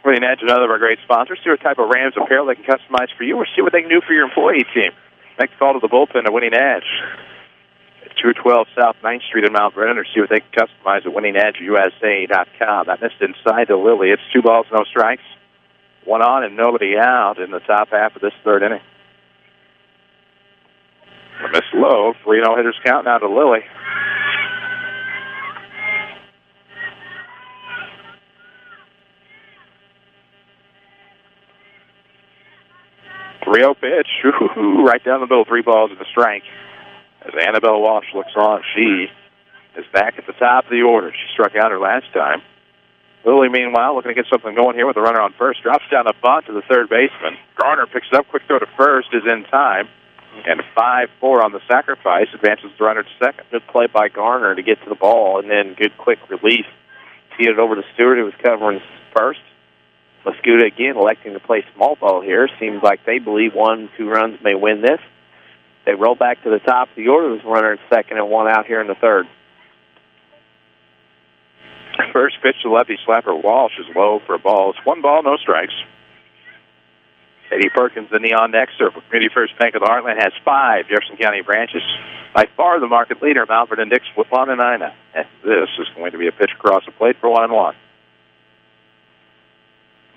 Winning Edge, another of our great sponsors. See what type of Rams apparel they can customize for you, or see what they can do for your employee team. Make the call to the bullpen at Winning Edge. 212 South 9th Street in Mount Vernon, or see what they can customize at winningedgeusa.com. That missed inside to Lilly. It's 2 balls, no strikes. 1 on and nobody out in the top half of this third inning. A miss low. 3-0 hitters count now to Lilly. Pitch. Ooh, right down the middle, 3 balls and a strike. As Annabelle Walsh looks on, she is back at the top of the order. She struck out her last time. Lilly, meanwhile, looking to get something going here with a runner on first. Drops down a bunt to the third baseman. Garner picks it up. Quick throw to first is in time. And 5-4 on the sacrifice. Advances the runner to second. Good play by Garner to get to the ball, and then good quick release. Teed it over to Stewart, who was covering first. Mascoutah again electing to play small ball here. Seems like they believe 1-2 runs may win this. They roll back to the top of the order. There's a runner at second and 1 out here in the third. First pitch to lefty slapper Walsh is low for a ball. It's 1 ball, no strikes. Eddie Perkins, the Neon next circle. Community First Bank of the Heartland has 5 Jefferson County branches. By far the market leader, Mount Vernon Dix with Lon and Ina. And this is going to be a pitch across the plate for 1-1.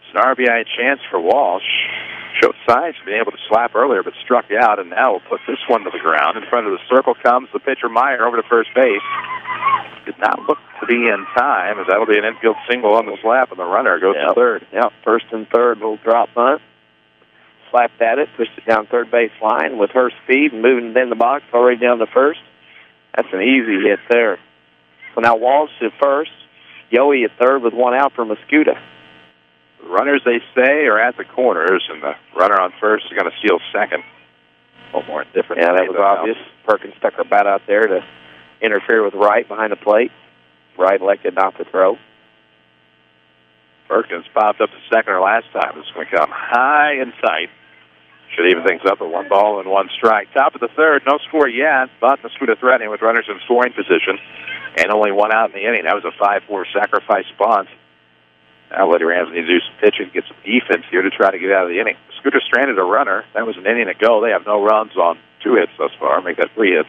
It's an RBI chance for Walsh. Showed signs of being able to slap earlier, but struck out, and now will put this one to the ground. In front of the circle comes the pitcher Meyer over to first base. Did not look to be in time, as that'll be an infield single on the slap, and the runner goes to third. Yeah, first and third, little drop bunt. slapped at it, pushed it down third base line with her speed and moving in the box already down to first. That's an easy hit there. So now Walsh at first, Yowie at third with one out for Mascoutah. Runners, they say, are at the corners, and the runner on first is going to steal second. A little more indifferent. Yeah, that was obvious. Perkins stuck her bat out there to interfere with Wright behind the plate. Wright elected not to throw. Perkins popped up to second or last time. It's going to come high in sight. Should even things up at 1 ball and 1 strike. Top of the third, no score yet, but Mascoutah threatening with runners in scoring position and only 1 out in the inning. That was a 5-4 sacrifice bunt. Now Lady Rams need to do some pitching, get some defense here to try to get out of the inning. Mascoutah stranded a runner. That was an inning ago. They have no runs on 2 hits thus far. Make that 3 hits.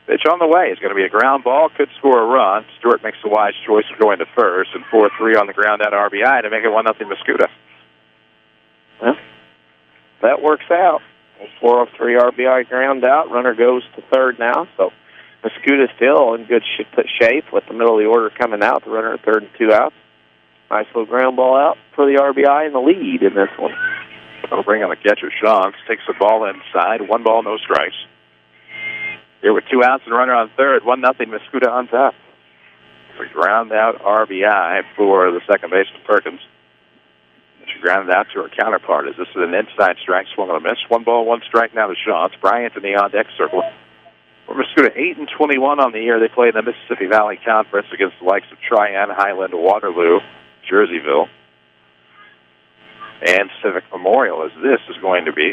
Pitch on the way is going to be a ground ball. Could score a run. Stewart makes the wise choice of going to first, and 4-3 on the ground out RBI to make it 1-0 Mascoutah. Well, that works out. 4-3 RBI ground out. Runner goes to third now, so Mascoutah still in good shape with the middle of the order coming out. The runner at third and 2 outs. Nice little ground ball out for the RBI and the lead in this one. That'll bring on the catcher, Shonks. Takes the ball inside. 1 ball, no strikes. Here with 2 outs and runner on third. 1-0 Mascoutah on top. A ground out RBI for the second baseman, Perkins. She grounded out to her counterpart. As this is an inside strike, swung on a miss. 1 ball, 1 strike now to Shonks. Bryant in the on-deck circle. For Mascoutah, 8-21 on the year. They play in the Mississippi Valley Conference against the likes of Tryon, Highland, Waterloo, Jerseyville, and Civic Memorial, as this is going to be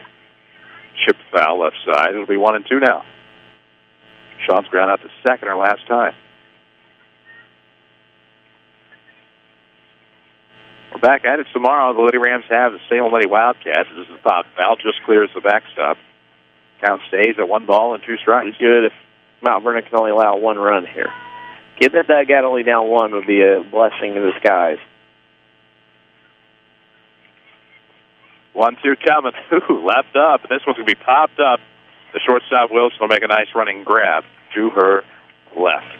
chipped foul left side. It'll be 1-2 now. Sean's ground out to second or last time. We're back at it tomorrow. The Lady Rams have the Salem Lady Wildcats. This is pop foul, just clears the backstop. Count stays at 1 ball and 2 strikes. It's good if Mount Vernon can only allow 1 run here. Getting that dugout only down 1 would be a blessing in disguise. 1-2 coming. Ooh, left up. This one's going to be popped up. The shortstop Wilson will make a nice running grab to her left.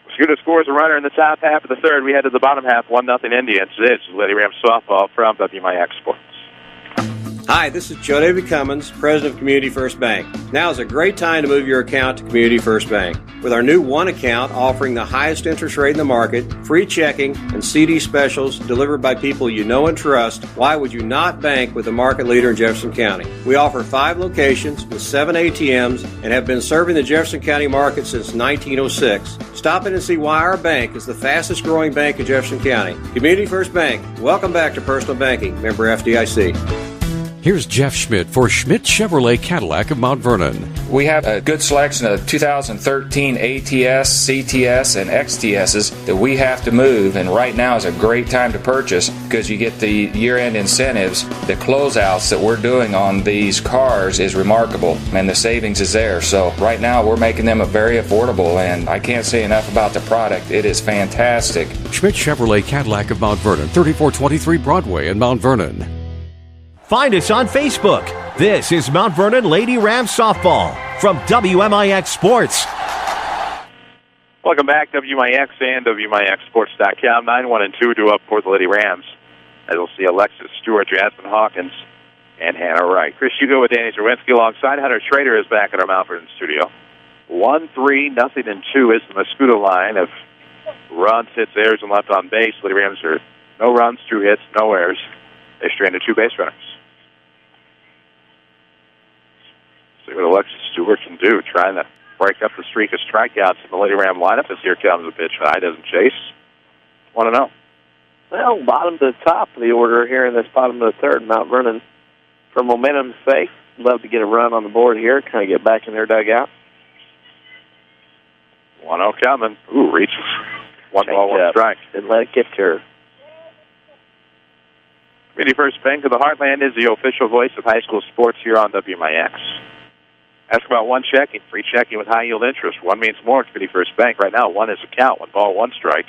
Mascoutah scores a runner in the top half of the third. We head to the bottom half, 1-0 Indians. This is Lady Rams Softball from WMIX Sports. Hi, this is Joe David Cummins, President of Community First Bank. Now is a great time to move your account to Community First Bank. With our new One account offering the highest interest rate in the market, free checking, and CD specials delivered by people you know and trust, why would you not bank with the market leader in Jefferson County? We offer 5 locations with 7 ATMs and have been serving the Jefferson County market since 1906. Stop in and see why our bank is the fastest growing bank in Jefferson County. Community First Bank. Welcome back to Personal Banking. Member FDIC. Here's Jeff Schmidt for Schmidt Chevrolet Cadillac of Mount Vernon. We have a good selection of 2013 ATS, CTS, and XTSs that we have to move, and right now is a great time to purchase because you get the year-end incentives. The closeouts that we're doing on these cars is remarkable, and the savings is there. So right now we're making them very affordable, and I can't say enough about the product. It is fantastic. Schmidt Chevrolet Cadillac of Mount Vernon, 3423 Broadway in Mount Vernon. Find us on Facebook. This is Mount Vernon Lady Rams Softball from WMIX Sports. Welcome back, WMIX and WMIXSports.com. 9-1-2 to up for the Lady Rams. As we'll see Alexis Stewart, Jasmine Hawkins, and Hannah Wright. Chris Hugo with Danny Czerwinski alongside. Hunter Schrader is back at our Mount Vernon studio. 1-3, 0-2 is the Mascoutah line of runs, hits, errors, and left on base. Lady Rams are no runs, 2 hits, no errors. They stranded 2 base runners. See what Alexis Stewart can do, trying to break up the streak of strikeouts in the Lady Ram lineup as here comes a pitch high, doesn't chase. 1-0. Well, bottom to the top of the order here in this bottom of the third, Mount Vernon, for momentum's sake, love to get a run on the board here, kind of get back in their dugout. 1-0 coming. Ooh, reaches. 1 ball, 1 strike. Didn't let it get to her. Community First Bank of the Heartland is the official voice of high school sports here on WMIX. Ask about one checking, free checking with high yield interest. 1 means more at Community First Bank. Right now, 1 is a count. 1 ball, 1 strike.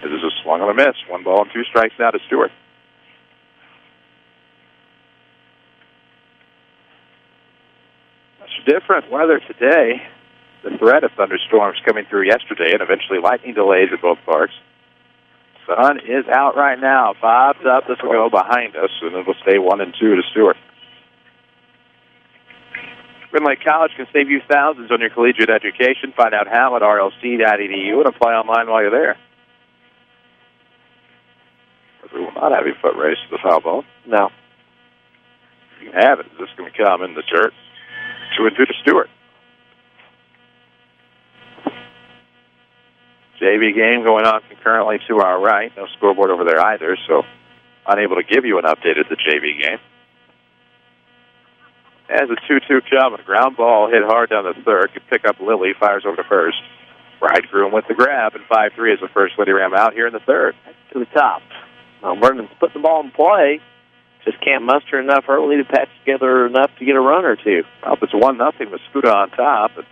This is a swung on a miss. 1 ball and 2 strikes now to Stewart. Much different weather today. The threat of thunderstorms coming through yesterday and eventually lightning delays at both parks. Sun is out right now. 5 up. This will go behind us, and it will stay 1-2 to Stewart. Grand Lake College can save you thousands on your collegiate education. Find out how at rlc.edu and apply online while you're there. We will not have a foot race to the foul ball. No. You can have it. This is going to come in the dirt. 2-2 to Stewart. JV game going on concurrently to our right. No scoreboard over there either, so unable to give you an update of the JV game. As a 2-2 come, a ground ball hit hard down the third. Could pick up Lily, fires over to first. Bridegroom with the grab, and 5-3 is the first Lady Ram out here in the third. To the top. Vernon's putting the ball in play. Just can't muster enough early to patch together enough to get a run or two. Well, it's 1-0. Mascoutah on top. But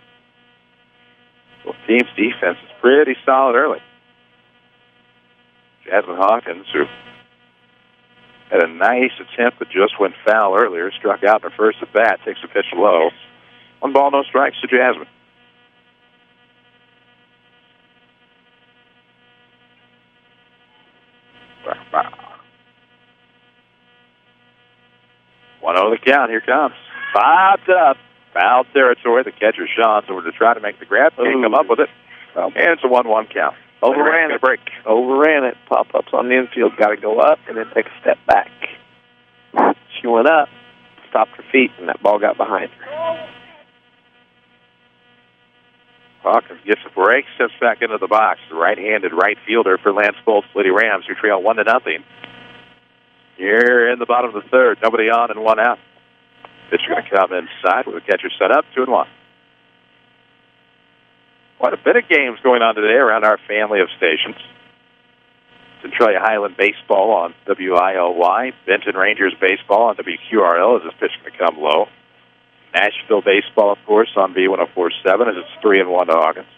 both teams' defense is pretty solid early. Jasmine Hawkins, who had a nice attempt but just went foul earlier, struck out in her first at bat, takes a pitch low. 1 ball, no strikes to Jasmine. One over the count. Here comes. 5 up. Foul territory. The catcher Sean over to try to make the grab. Can't come up with it. And it's a 1-1 count. Overran it. Break. Overran it. Pop-ups on the infield. Got to go up and then take a step back. She went up, stopped her feet, and that ball got behind her. Hawkins gets a break, steps back into the box. The right-handed right fielder for Lance Bolt's Lady Rams, who trail 1-0. Here in the bottom of the third. Nobody on and 1 out. Pitcher going to come inside with the catcher set up, 2-1. Quite a bit of games going on today around our family of stations. Centralia Highland Baseball on WILY. Benton Rangers Baseball on WQRL as this pitch going to come low. Nashville Baseball, of course, on B1047 as it's 3-1 to Hawkins.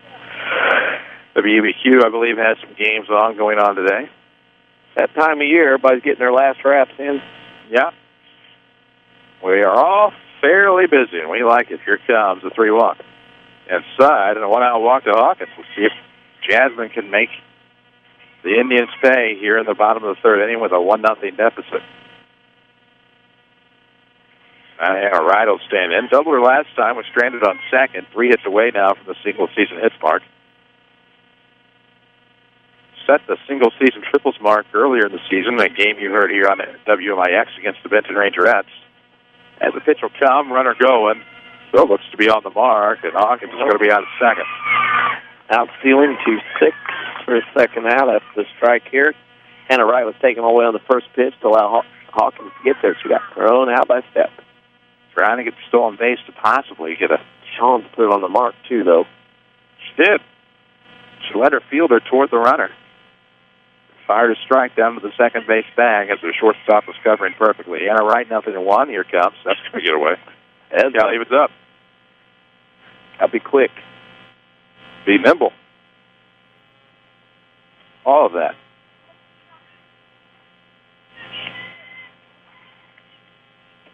WBQ, I believe, has some games going on today. That time of year, everybody's getting their last wraps in. Yeah. We are all fairly busy, and we like it. Here comes the 3-1. Inside, and a 1-out walk to Hawkins. We'll see if Jasmine can make the Indians pay here in the bottom of the third inning with a 1-0 deficit. Right will stand in. Doubler last time was stranded on second. 3 hits away now from the single-season hits mark. Set the single-season triples mark earlier in the season, a game you heard here on WMIX against the Benton Rangerettes. As the pitch will come, runner going. So looks to be on the mark, and Hawkins is going to be out at second. Outstealing 2-6 for a second out after the strike here. Hannah Wright was taken away on the first pitch to allow Hawkins to get there. She got thrown out by step. Trying to get the stolen base to possibly get a... Sean put it on the mark, too, though. She did. She led her fielder toward the runner. Fired a strike down to the second base bag as the shortstop was covering perfectly. Hannah Wright, 0-1. Here comes. That's going to get away. Got leave it up. I'll be quick. Be nimble. All of that.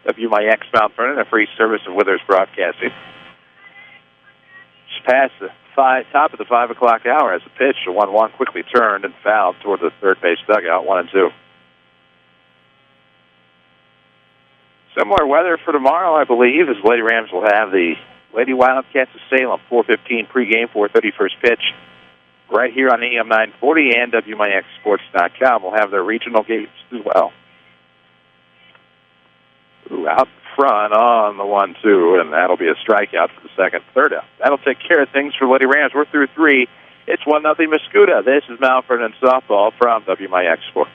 WMIX Mount Vernon, a free service of Withers Broadcasting. Just past the top of the 5 o'clock hour as the pitch, the 1-1 quickly turned and fouled toward the third base dugout, 1-2. Similar weather for tomorrow, I believe, as Lady Rams will have the Lady Wildcats of Salem, 4:15 pregame, 4:30 first pitch. Right here on AM 940 and WMIXsports.com. We'll have their regional games as well. Out front on the 1-2, and that'll be a strikeout for the second, third out. That'll take care of things for Lady Rams. We're through 3. It's 1-0 Mascoutah. This is Mount Vernon Softball from WMIX Sports.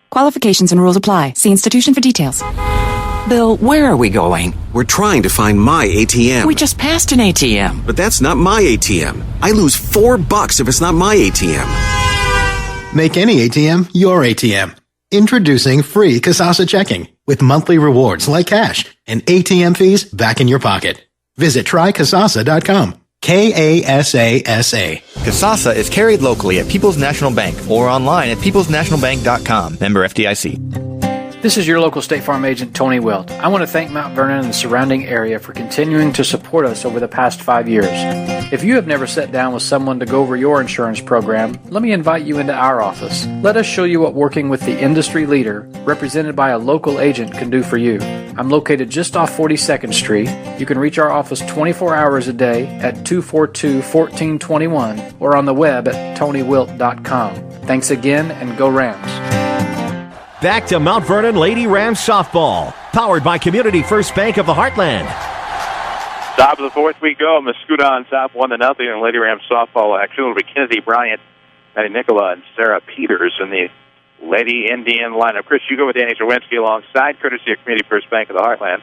Qualifications and rules apply. See institution for details. Bill, where are we going? We're trying to find my ATM. We just passed an ATM. But that's not my ATM. I lose $4 if it's not my ATM. Make any ATM your ATM. Introducing free Kasasa Checking with monthly rewards like cash and ATM fees back in your pocket. Visit trykasasa.com. Kasasa. Kasasa is carried locally at People's National Bank or online at peoplesnationalbank.com. Member FDIC. This is your local State Farm agent, Tony Wilt. I want to thank Mount Vernon and the surrounding area for continuing to support us over the past 5 years. If you have never sat down with someone to go over your insurance program, let me invite you into our office. Let us show you what working with the industry leader, represented by a local agent, can do for you. I'm located just off 42nd Street. You can reach our office 24 hours a day at 242-1421 or on the web at tonywilt.com. Thanks again, and go Rams. Back to Mount Vernon Lady Rams Softball, powered by Community First Bank of the Heartland. Top of the fourth we go. Mascoutah on top 1-0 in Lady Rams Softball action. It'll be Kennedy Bryant, Maddie Nicola, and Sarah Peters in the Lady Indian lineup. Chris Hugo with Danny Czerwinski alongside, courtesy of Community First Bank of the Heartland.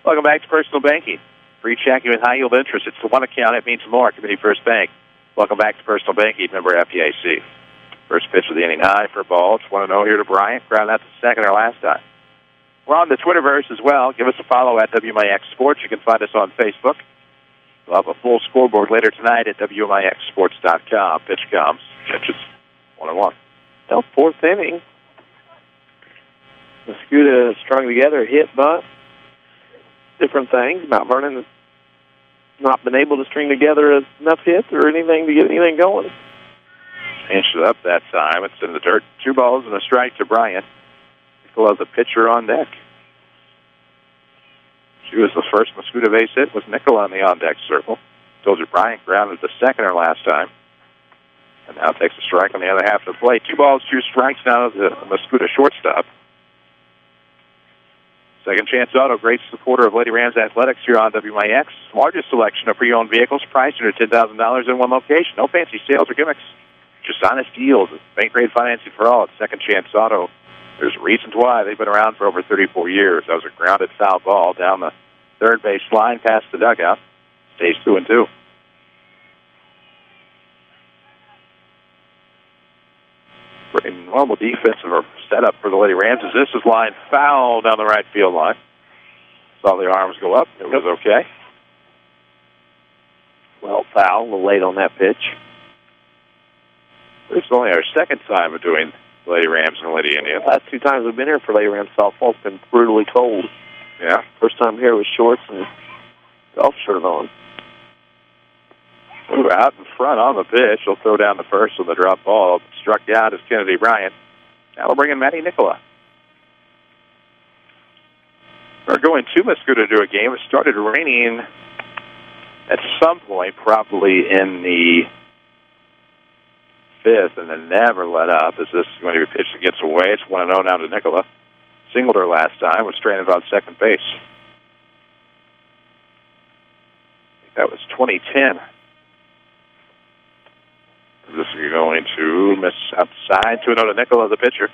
Welcome back to Personal Banking. Free checking with high yield interest. It's the one account. It means more. Community First Bank. Welcome back to Personal Banking. Member FDIC. First pitch of the inning high for a ball. It's 1-0 here to Bryant. Ground out to second or last time. We're on the Twitterverse as well. Give us a follow at WMIX Sports. You can find us on Facebook. We'll have a full scoreboard later tonight at WMIXsports.com. Pitch comes. Pitches 1-1. Well, fourth inning. Mascoutah strung together, hit, bunt, different things. Mount Vernon has not been able to string together enough hits or anything to get anything going. Inched it up that time. It's in the dirt. 2 balls and a strike to Bryant. Nicola, the pitcher on deck. She was the first Mascoutah base hit with Nicola on the on-deck circle. Told you Bryant grounded the second or last time. And now takes a strike on the other half of the plate. 2 balls, 2 strikes now to the Mascoutah shortstop. Second Chance Auto, great supporter of Lady Rams Athletics here on WMIX. Largest selection of pre-owned vehicles priced under $10,000 in one location. No fancy sales or gimmicks. Just honest deals. Bank-grade financing for all at Second Chance Auto. There's reasons why. They've been around for over 34 years. That was a grounded foul ball down the third base line past the dugout. Stays 2-2. Pretty normal defensive setup for the Lady Rams as this is line foul down the right field line. Saw the arms go up. It was okay. Well, foul. A little late on that pitch. This is only our second time of doing Lady Rams and Lady Indians. Last 2 times we've been here for Lady Rams softball, it's been brutally cold. Yeah. First time here with shorts and golf shirt on. Move out in front on the pitch. He'll throw down the first with the drop ball. Struck down is Kennedy Bryant. Now we'll bring in Maddie Nicola. We're going to Mascoutah to do a game. It started raining at some point, probably in the 5th, and then never let up as this is going to be pitched that gets away. It's 1-0 now to Nicola. Singled her last time, was stranded on second base. I think that was 2010. This is going to miss outside. 2-0 to Nicola, the pitcher.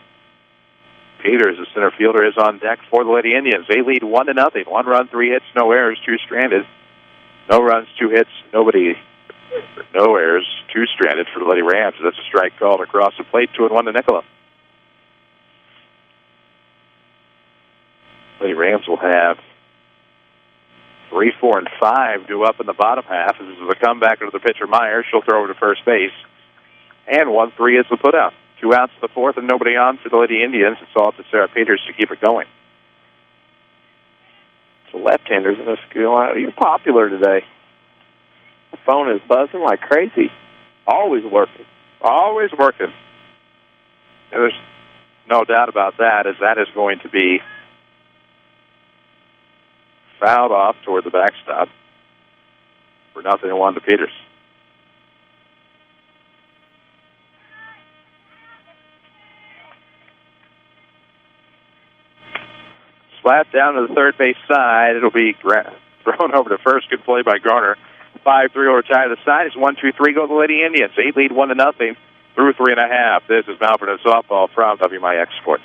Peters, the center fielder, is on deck for the Lady Indians. They lead 1-0. 1 run, 3 hits, no errors, 2 stranded. No runs, 2 hits, nobody. No errors, 2 stranded for the Lady Rams. That's a strike called across the plate. 2-1 to Nicola. Lady Rams will have 3, 4, and 5 due up in the bottom half. This is a comeback to the pitcher Myers. She'll throw over to first base. And 1-3 is the putout. 2 outs to the 4th and nobody on for the Lady Indians. It's all up to Sarah Peters to keep it going. So left-handers in this school, you're popular today. The phone is buzzing like crazy. Always working. Always working. And there's no doubt about that, as that is going to be fouled off toward the backstop for 0-1 to Peters. Slapped down to the third base side. It'll be thrown over to first. Good play by Garner. 5-3 over tie to the side. It's 1-2-3 go to the Lady Indians. 8 lead 1-0 through 3.5. This is Mount Vernon softball from WMIX Sports.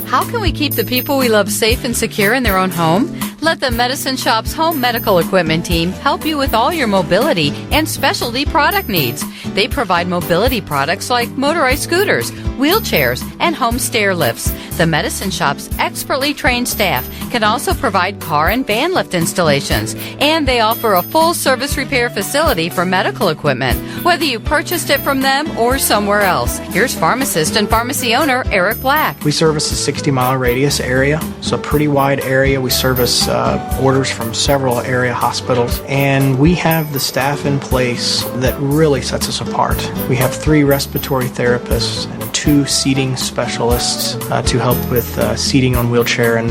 How can we keep the people we love safe and secure in their own home? Let the Medicine Shop's home medical equipment team help you with all your mobility and specialty product needs. They provide mobility products like motorized scooters, wheelchairs, and home stair lifts. The Medicine Shop's expertly trained staff can also provide car and van lift installations, and they offer a full service repair facility for medical equipment, whether you purchased it from them or somewhere else. Here's pharmacist and pharmacy owner Eric Black. We service a 60-mile radius area, so a pretty wide area. We service orders from several area hospitals, and we have the staff in place that really sets us apart. We have 3 respiratory therapists and 2 seating specialists to help with seating on wheelchair and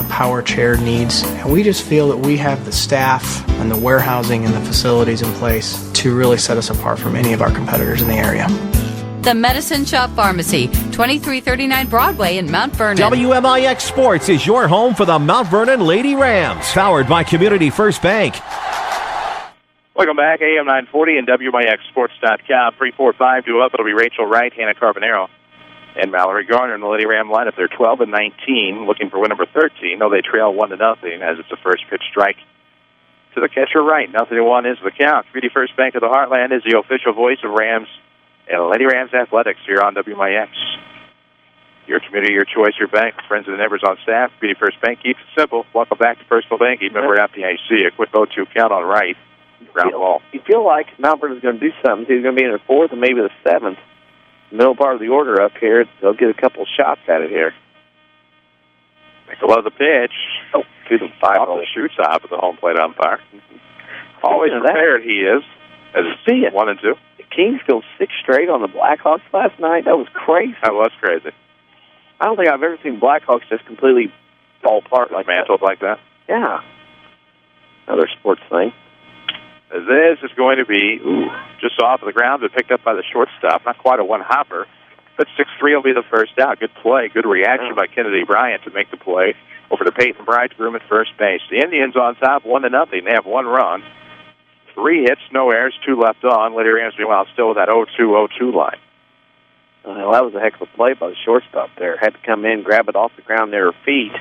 power chair needs. And we just feel that we have the staff and the warehousing and the facilities in place to really set us apart from any of our competitors in the area. The Medicine Shop Pharmacy, 2339 Broadway in Mount Vernon. WMIX Sports is your home for the Mount Vernon Lady Rams, powered by Community First Bank. Welcome back, AM 940 and WMIXSports.com. 3-4-5 due up. It'll be Rachel Wright, Hannah Carbonero, and Mallory Garner in the Lady Ram lineup. They're 12-19, looking for win number 13. No, they trail 1-0 as it's a first pitch strike to the catcher Wright. 0-1 is the count. Community First Bank of the Heartland is the official voice of Rams and Lady Rams Athletics here on WMIX. Your community, your choice, your bank. Friends and neighbors on staff. Community First Bank keeps it simple. Welcome back to personal banking. Member FDIC. A quick 0-2 count on Wright. Ground ball. You feel like Mount Vernon's going to do something. He's going to be in the 4th and maybe the 7th. Middle part of the order up here. They'll get a couple shots at it here. Michael of the pitch. Oh, to the 5-0 shoots off of the home plate umpire. Always prepared he is. As a 1 and 2. Kings go 6 straight on the Blackhawks last night. That was crazy. That was crazy. I don't think I've ever seen Blackhawks just completely fall apart like mantled like that. Yeah. Another sports thing. This is going to be just off of the ground, but picked up by the shortstop. Not quite a one-hopper, but 6-3 will be the first out. Good play, good reaction by Kennedy Bryant to make the play over to Peyton Bridegroom at first base. The Indians on top, 1-0. They have 1 run. 3 hits, no errors, 2 left on. Lady Rams, meanwhile, still with that 0-2-0-2 line. Well, that was a heck of a play by the shortstop there. Had to come in, grab it off the ground near her feet,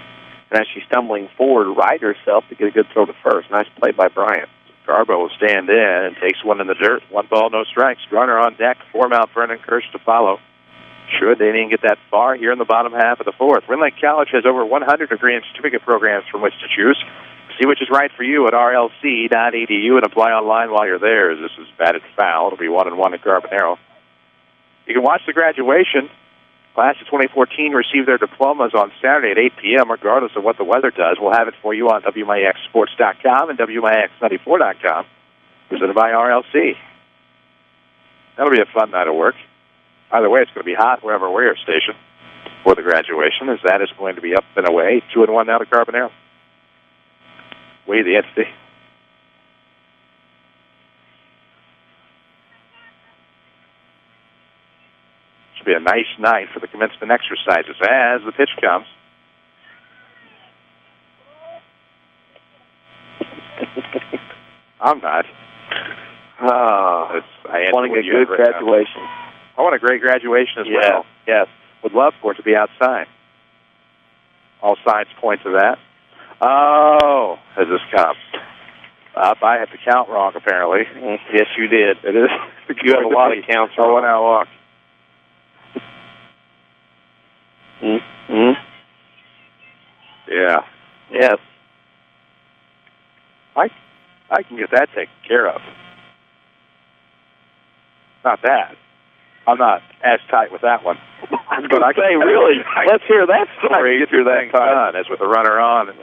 and as she's stumbling forward, ride herself to get a good throw to first. Nice play by Bryant. Garbo will stand in and takes one in the dirt. 1 ball, no strikes. Runner on deck for Mount Vernon. Kirsch to follow. Should they didn't get that far here in the bottom half of the 4th. Rend Lake College has over 100 degree and certificate programs from which to choose. See which is right for you at rlc.edu and apply online while you're there. As this is batted foul. It'll be 1-1 at Carbonero. You can watch the graduation. Class of 2014 receive their diplomas on Saturday at 8 p.m. regardless of what the weather does. We'll have it for you on WMIXSports.com and WMIX94.com. Presented by RLC. That'll be a fun night of work. Either way, it's going to be hot wherever we're stationed for the graduation, as that is going to be up and away. 2-1 now to Carbonero. Way the entity. Should be a nice night for the commencement exercises as the pitch comes. I'm not. I want a good graduation. I want a great graduation as well. Yes. Would love for it to be outside. All signs point to that. Oh, has this come? I had the count wrong, apparently. Yes, you did. It is. You have a lot of counts wrong. 1-out walk. Mm-hmm. Yeah. Yes. I can get that taken care of. Not bad. I'm not as tight with that one. But I can say, really, let's hear that story. Get through that time. As with the runner on and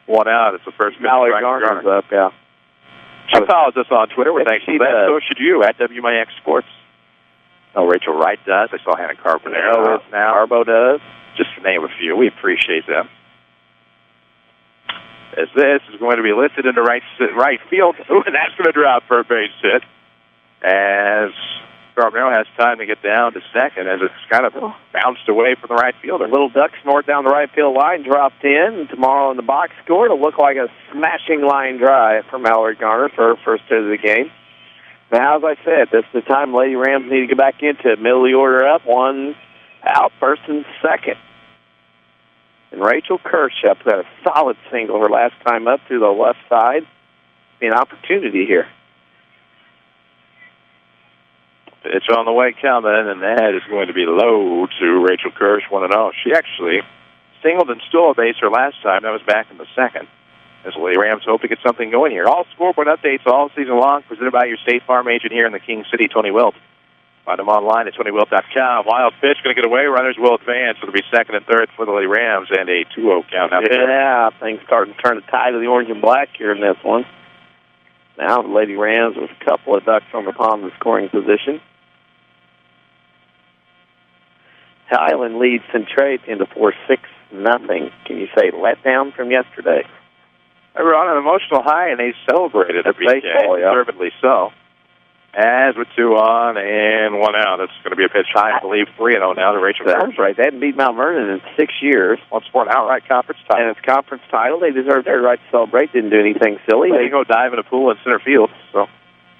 1 out, it's the first pitch. Mallory Garner's up, yeah. She follows us on Twitter. We're thanks for that. So should you at WMIX Sports. Oh, Rachel Wright does. I saw Hannah Carbonero now. Carbo does. Just to name a few. We appreciate them. As this is going to be lifted into right field. Ooh, and that's going to drop for a base hit. As Carbonero has time to get down to second as it's kind of bounced away from the right fielder. Little duck snort down the right field line, dropped in. And tomorrow in the box score, it'll look like a smashing line drive for Mallory Garner for her first hit of the game. Now, as I said, this is the time Lady Rams need to get back into it. Middle of the order up, 1 out, first and second. And Rachel Kirsch up got a solid single her last time up through the left side. Be an opportunity here. It's on the way coming, and that is going to be low to Rachel Kirsch, 1-0. She actually singled and stole a base her last time. That was back in the second. As the Lady Rams hope to get something going here. All scoreboard updates all season long, presented by your State Farm agent here in the King City, Tony Wilt. Find them online at TonyWilt.com. Wild pitch, going to get away. Runners will advance. It'll be second and third for the Lady Rams and a 2-0 count. Yeah, things starting to turn the tide of the orange and black here in this one. Now the Lady Rams with a couple of ducks on the pond in scoring position. Highland leads Centralia into 4-6-0. Can you say letdown from yesterday? They were on an emotional high, and they celebrated every day, deservedly so. As with 2 on and 1 out, it's going to be a pitch high, I believe, 3-0 now to Rachel. That's right. They hadn't beat Mount Vernon in 6 years. Once for an outright conference title. And it's conference title. They deserve their right to celebrate. Didn't do anything silly. They go dive in a pool in center field. So,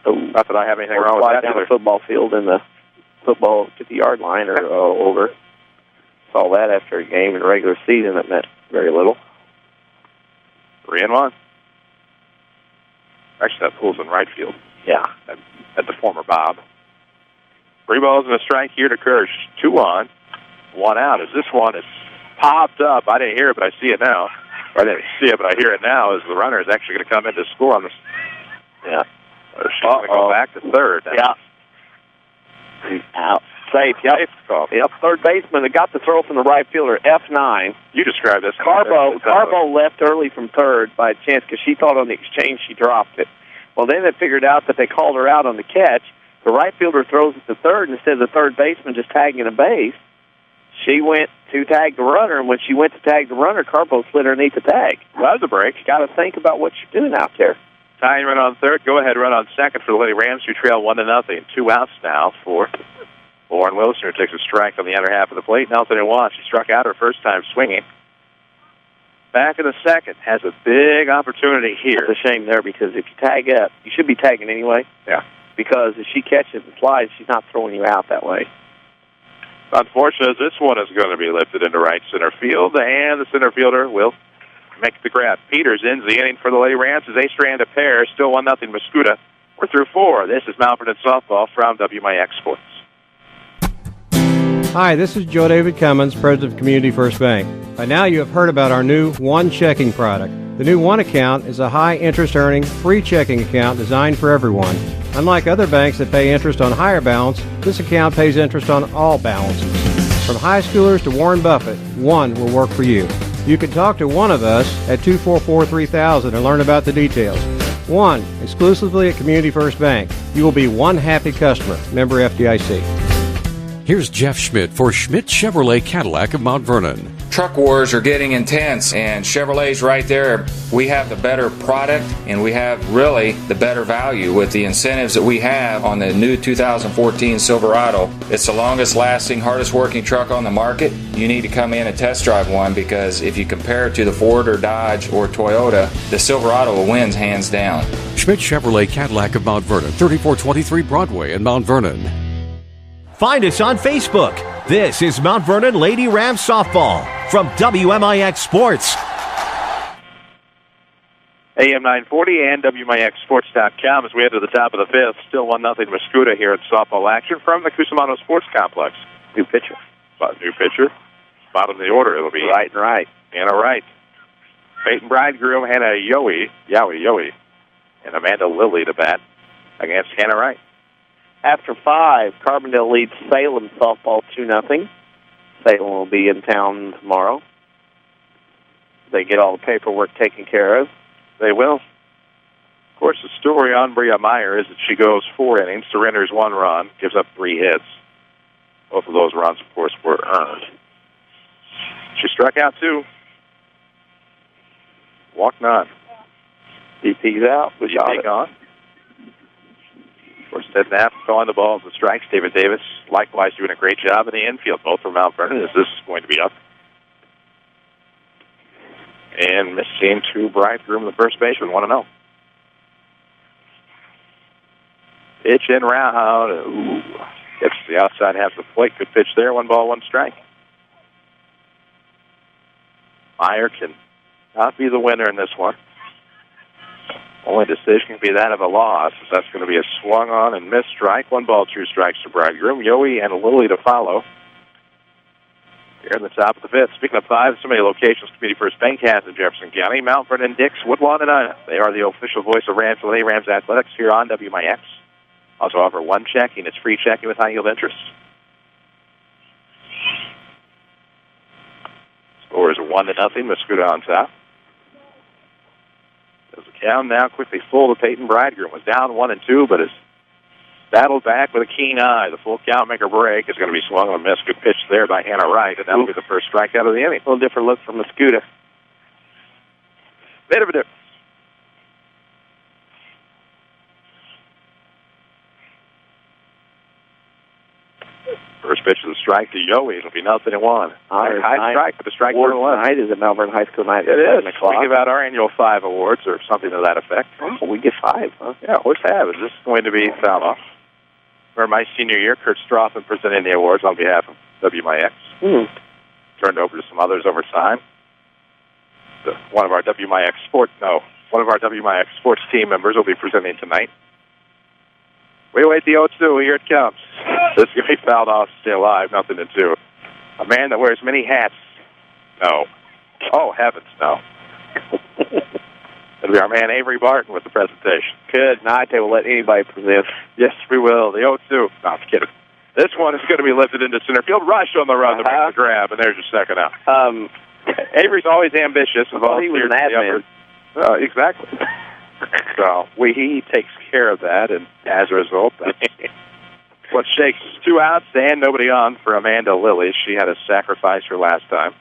not that I have anything wrong with that. Down the football field in the football 50-yard line or over. Saw that after a game in the regular season. That meant very little. 3-1. Actually, that pool's in right field. Yeah. At the former Bob. 3 balls and a strike here to Kirsch. 2 on, 1 out. As this one is popped up, I didn't hear it, but I see it now. Or I didn't see it, but I hear it now. As the runner is actually going to come in to score on this. Yeah. She's going to go back to third. Yeah. Out. Safe. Yep. Yep. Third baseman that got the throw from the right fielder, F9. You described this. Carbo left early from third by a chance because she thought on the exchange she dropped it. Well, then they figured out that they called her out on the catch. The right fielder throws it to third instead of the third baseman just tagging a base. She went to tag the runner, and when she went to tag the runner, Carbo slid underneath the tag. Well, that was a break. You got to think about what you're doing out there. Tying run on third. Go ahead run on second for the Lady Rams, who trail 1-0. 2 outs now for Lauren Wilson, who takes a strike on the outer half of the plate. Nelson and one. She struck out her first time swinging. Back in the second, has a big opportunity here. It's a shame there because if you tag up, you should be tagging anyway. Yeah. Because if she catches and slides, she's not throwing you out that way. Unfortunately, this one is going to be lifted into right center field, and the center fielder will make the grab. Peters ends the inning for the Lady Rams as they strand a pair. Still 1-0 Mascoutah. We're through 4. This is Mount Vernon Softball from WMIX Sports. Hi, this is Joe David Cummins, President of Community First Bank. By now you have heard about our new One Checking product. The new One Account is a high-interest-earning, free checking account designed for everyone. Unlike other banks that pay interest on higher balance, this account pays interest on all balances. From high schoolers to Warren Buffett, One will work for you. You can talk to one of us at 244-3000 and learn about the details. One, exclusively at Community First Bank. You will be one happy customer. Member FDIC. Here's Jeff Schmidt for Schmidt Chevrolet Cadillac of Mount Vernon. Truck wars are getting intense, and Chevrolet's right there. We have the better product, and we have really the better value with the incentives that we have on the new 2014 Silverado. It's the longest lasting, hardest working truck on the market. You need to come in and test drive one because if you compare it to the Ford or Dodge or Toyota, the Silverado wins hands down. Schmidt Chevrolet Cadillac of Mount Vernon, 3423 Broadway in Mount Vernon. Find us on Facebook. This is Mount Vernon Lady Rams Softball from WMIX Sports. AM 940 and WMIXSports.com as we head to the top of the fifth. Still 1-0 Mascoutah here at softball action from the Cusimano Sports Complex. New pitcher. Bottom of the order. It'll be right and right. Hannah Wright. Peyton Bridegroom, Hannah Yowie, and Amanda Lilly to bat against Hannah Wright. After 5, Carbondale leads Salem softball 2-0. Salem will be in town tomorrow. They get all the paperwork taken care of. They will. Of course, the story on Bria Meyer is that she goes 4 innings, surrenders 1 run, gives up 3 hits. Both of those runs, of course, were earned. She struck out 2. Walked none. DP's out. DP gone. Of course, Ted Knapp throwing the balls and strikes. David Davis likewise doing a great job in the infield, both from Mount Vernon, as this is going to be up. And missing to Bridegroom, the first baseman, 1-0. Pitch in round. Ooh. Gets to the outside half of the plate. Good pitch there. 1 ball, 1 strike. Meyer can not be the winner in this one. Only decision can be that of a loss. That's going to be a swung on and missed strike. 1 ball, 2 strikes to Bridegroom. Yowie and Lilly to follow. Here in the top of the fifth. Speaking of 5, so many locations Community First Bank has in Jefferson County. Mount Vernon, Dix, Woodlawn, and Ina. They are the official voice of Lady Rams Athletics here on WMIX. Also offer one checking. It's free checking with high-yield interest. Score is 1-0. Mascoutah on top. As the count now quickly full to Peyton Bridegroom. Was down 1-2, but has battled back with a keen eye. The full count make or break is going to be swung on a miss. Good pitch there by Hannah Wright, and that'll be the first strikeout of the inning. A little different look from Mascoutah. Bit of a difference. First pitch of the strike to Yowie. It'll be 0-1. High strike, but the strike award 1. tonight is at Malvern High School night. It is. We give out our annual 5 awards or something to that effect. Oh, we get 5, huh? Yeah, always have. Is this going to be fouled off? For my senior year, Kurt Strothman presenting the awards on behalf of WMIX. Turned over to some others over time. One of our WMIX sports team members will be presenting tonight. We await the 0-2. Here it comes. This is going to be fouled off, stay alive, 0-2. A man that wears many hats. No. Oh, heavens, no. It'll be our man Avery Barton with the presentation. Good night. They will let anybody present. Yes, we will. The 0-2. No, I'm kidding. This one is going to be lifted into center field. Rush on the run to make the grab, and there's your second out. Avery's always ambitious. He was an admin. Exactly. So he takes care of that, and as a result, that's what shakes 2 outs and nobody on for Amanda Lilly. She had to sacrifice her last time.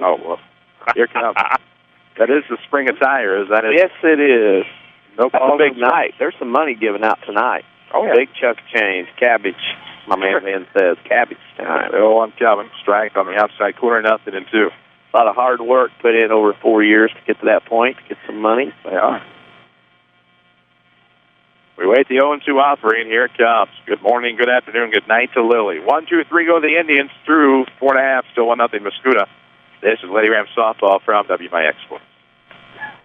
Oh, well, here comes. That is the spring attire, is that it? Yes, it is. No That's a big night. There's some money given out tonight. Oh, yeah. Big chunk of change. Cabbage. My man says cabbage time. 0-1 Calvin. Strike on the outside corner, 0-2. A lot of hard work put in over 4 years to get to that point, to get some money. They are. We wait the 0-2 offering. Here it comes. Good morning, good afternoon, good night to Lily. 1, 2, 3 go the Indians through 4.5, still 1-0 Mascoutah. This is Lady Rams Softball from WMIX Sports.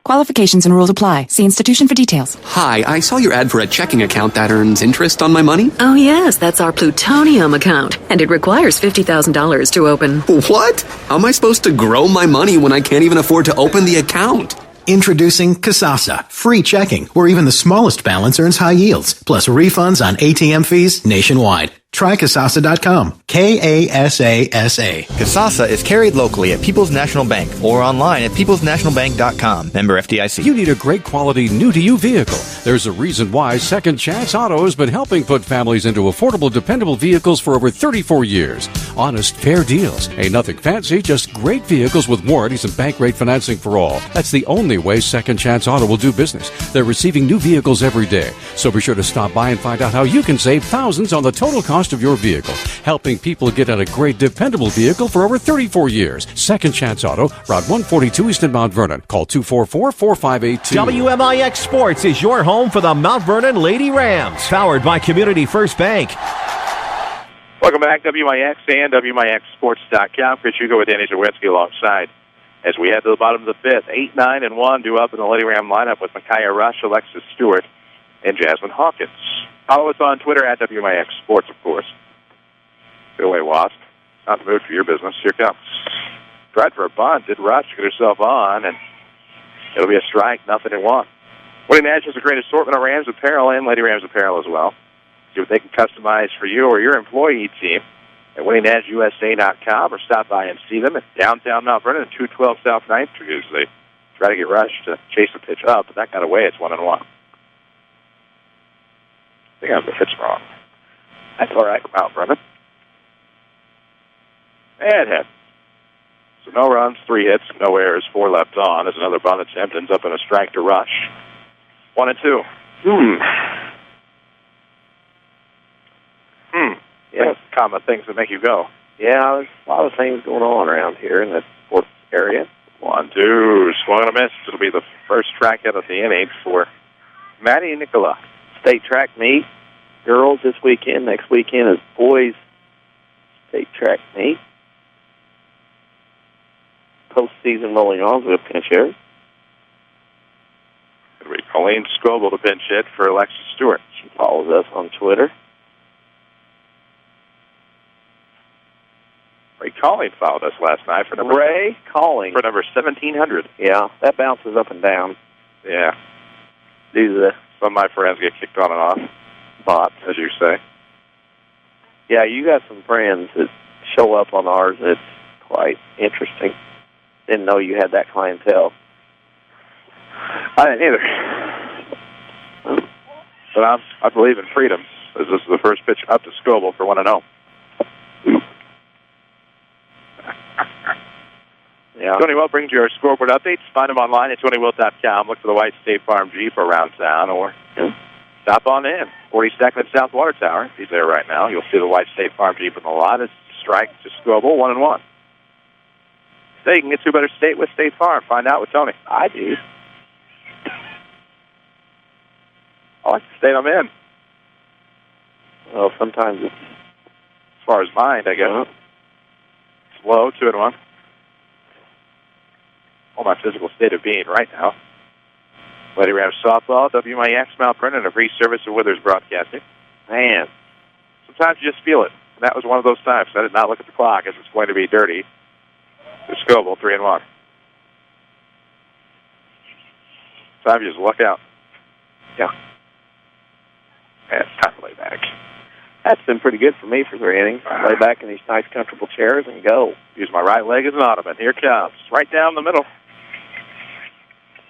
Qualifications and rules apply. See institution for details. Hi, I saw your ad for a checking account that earns interest on my money. Oh, yes, that's our plutonium account, and it requires $50,000 to open. What? How am I supposed to grow my money when I can't even afford to open the account? Introducing Kasasa, free checking, where even the smallest balance earns high yields, plus refunds on ATM fees nationwide. Try Kasasa.com. Kasasa. Kasasa is carried locally at People's National Bank or online at peoplesnationalbank.com. Member FDIC. You need a great quality new-to-you vehicle. There's a reason why Second Chance Auto has been helping put families into affordable, dependable vehicles for over 34 years. Honest, fair deals. Ain't nothing fancy, just great vehicles with warranties and bank rate financing for all. That's the only way Second Chance Auto will do business. They're receiving new vehicles every day. So be sure to stop by and find out how you can save thousands on the total cost of your vehicle, helping people get in a great, dependable vehicle for over 34 years. Second Chance Auto, Route 142 East in Mount Vernon. Call 244-4582. WMIX Sports is your home for the Mount Vernon Lady Rams, powered by Community First Bank. Welcome back, WMIX and WMIXSports.com. Chris Hugo with Danny Czerwinski alongside. As we head to the bottom of the fifth, 8, 9, and 1 due up in the Lady Ram lineup with Micaiah Rush, Alexis Stewart, and Jasmine Hawkins. Follow us on Twitter at WMIX Sports, of course. Go away, Wasp. Not in the mood for your business. Here comes. Tried for a bunt. Did Rush get herself on, and it'll be a strike. 0-1. Winning Edge has a great assortment of Rams apparel and Lady Rams apparel as well. See what they can customize for you or your employee team at winningedgeusa.com or stop by and see them at downtown Mount Vernon at 212 South 9th Street. They try to get Rush to chase the pitch up, but that got away. It's 1-1. I think I have the hits wrong. That's all right. Mount Vernon. And hit. So no runs, 3 hits, no errors, 4 left on. There's another bunt attempt, ends up in a strike to Rush. 1-2. Yeah, common things that make you go. Yeah, there's a lot of things going on around here in the fourth area. 1-2. Swung and a miss. It'll be the first strikeout of the inning for Maddie Nicola. State track meet. Girls this weekend. Next weekend is boys state track meet. Postseason rolling on with a pinch hitter. It'll be Colleen Scoble to pinch hit for Alexis Stewart. She follows us on Twitter. Ray Calling followed us last night for number 1700. Yeah, that bounces up and down. Yeah. Due to the Some of my friends get kicked on and off. Bots, as you say. Yeah, you got some friends that show up on ours that's quite interesting. Didn't know you had that clientele. I didn't either. But I believe in freedom. This is the first pitch up to Scoble for 1-0. Yeah. Tony Wilt brings you our scoreboard updates. Find him online at TonyWilt.com. Look for the white State Farm Jeep around town, or stop on in. 42nd at South Water Tower. If he's there right now, you'll see the white State Farm Jeep in the lot. It's strike to Scoble, 1-1. So you can get to a better state with State Farm. Find out with Tony. I do. I like the state I'm in. Well, sometimes it's... As far as mind, I guess. Slow, 2-1. All my physical state of being right now. Lady Rams Softball, WMIX, Mount Vernon, a free service of Withers Broadcasting. Man, sometimes you just feel it. And that was one of those times. I did not look at the clock as it's going to be dirty. To Scoble, 3-1. Time you just look out. Yeah. And it's time to lay back. That's been pretty good for me for 3 innings. Lay back in these nice, comfortable chairs and go. Use my right leg as an ottoman. Here it comes. Right down the middle.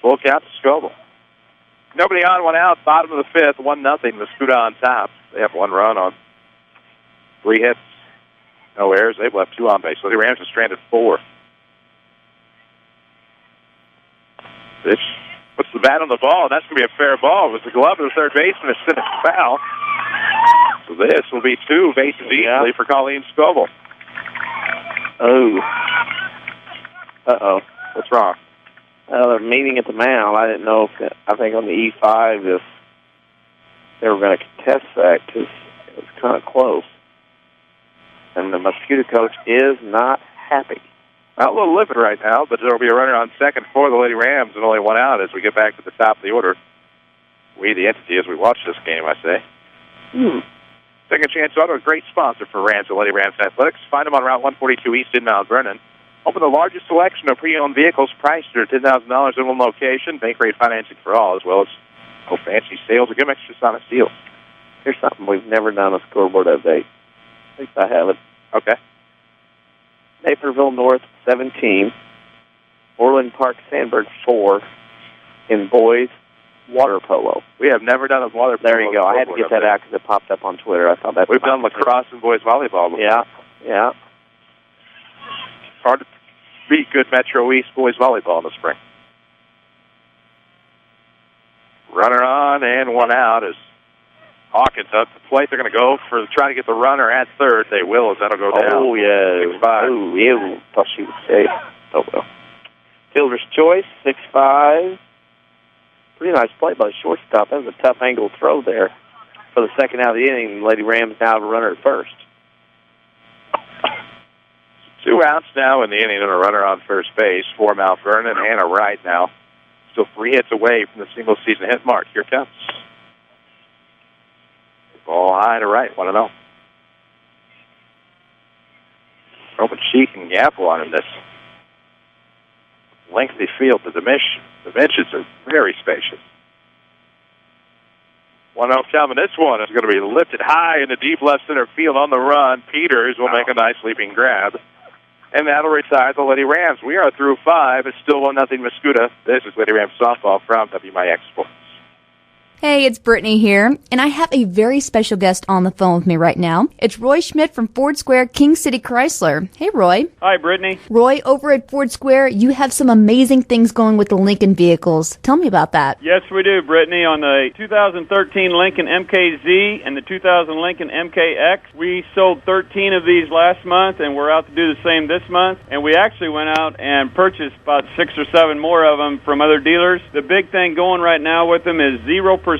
Full count to Scoble. Nobody on, 1 out. Bottom of the 5th, 1-0. Mascoutah on top. They have 1 run on 3 hits. No errors. They've left 2 on base. So the Rams are stranded 4. Pitch puts the bat on the ball, and that's going to be a fair ball. It was the glove of the third baseman. It's sent it foul. So this will be 2 bases easily for Colleen Scoble. Oh. Uh-oh. What's wrong? They're meeting at the mound. I didn't know if, I think on the E5, if they were going to contest that because it was kind of close. And the Mascoutah coach is not happy. Well, a little livid right now, but there will be a runner on second for the Lady Rams and only 1 out as we get back to the top of the order. We, the entity, as we watch this game, I say. Second Chance Auto, a great sponsor for Rams and Lady Rams Athletics. Find them on Route 142 East in Mount Vernon. Home of the largest selection of pre-owned vehicles priced at $10,000 in one location. Bank rate financing for all, as well as no fancy sales or gimmicks, just honest deals. Here's something we've never done, a scoreboard update. At least I have it. Okay. Naperville North, 17. Orland Park Sandburg, 4. In boys, water polo. We have never done a water polo. There you go. I had to get that out because it popped up on Twitter. I thought that. We've done lacrosse and boys volleyball before. Yeah. Hard to beat good Metro East boys volleyball in the spring. Runner on and 1 out as Hawkins up the plate. They're going to go for try to get the runner at third. They will, as that'll go down. Oh, yeah. 6-5. Oh, yeah. Thought she was safe. Oh, well. Fielder's choice, 6-5. Pretty nice play by the shortstop. That was a tough angle throw there for the second out of the inning. Lady Rams now have a runner at first. 2 outs now in the inning and a runner on first base for Mount Vernon. Hannah Wright now still 3 hits away from the single-season hit mark. Here comes. Ball high to right, 1-0. Open cheek and gapple on him. This lengthy field. The dimensions are very spacious. 1-0 coming. This one is going to be lifted high in the deep left center field on the run. Peters will make a nice leaping grab. And that'll retire the Lady Rams. We are through 5. It's still 1-0 Mascoutah. This is Lady Rams Softball from WMIX Sports. Hey, it's Brittany here, and I have a very special guest on the phone with me right now. It's Roy Schmidt from Ford Square, King City Chrysler. Hey, Roy. Hi, Brittany. Roy, over at Ford Square, you have some amazing things going with the Lincoln vehicles. Tell me about that. Yes, we do, Brittany. On the 2013 Lincoln MKZ and the 2000 Lincoln MKX, we sold 13 of these last month, and we're out to do the same this month. And we actually went out and purchased about 6 or 7 more of them from other dealers. The big thing going right now with them is 0%,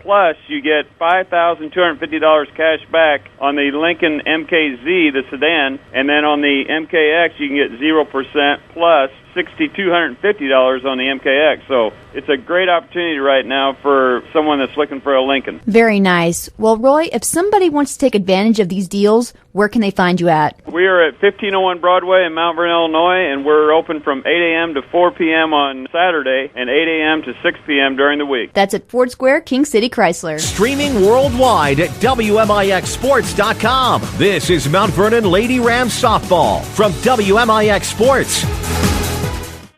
plus you get $5,250 cash back on the Lincoln MKZ, the sedan, and then on the MKX you can get 0% plus $6,250 on the MKX. So it's a great opportunity right now for someone that's looking for a Lincoln. Very nice. Well, Roy, if somebody wants to take advantage of these deals, where can they find you at? We are at 1501 Broadway in Mount Vernon, Illinois, and we're open from 8 a.m. to 4 p.m. on Saturday and 8 a.m. to 6 p.m. during the week. That's at Ford Square, King City Chrysler. Streaming worldwide at WMIXsports.com. This is Mount Vernon Lady Rams Softball from WMIX Sports.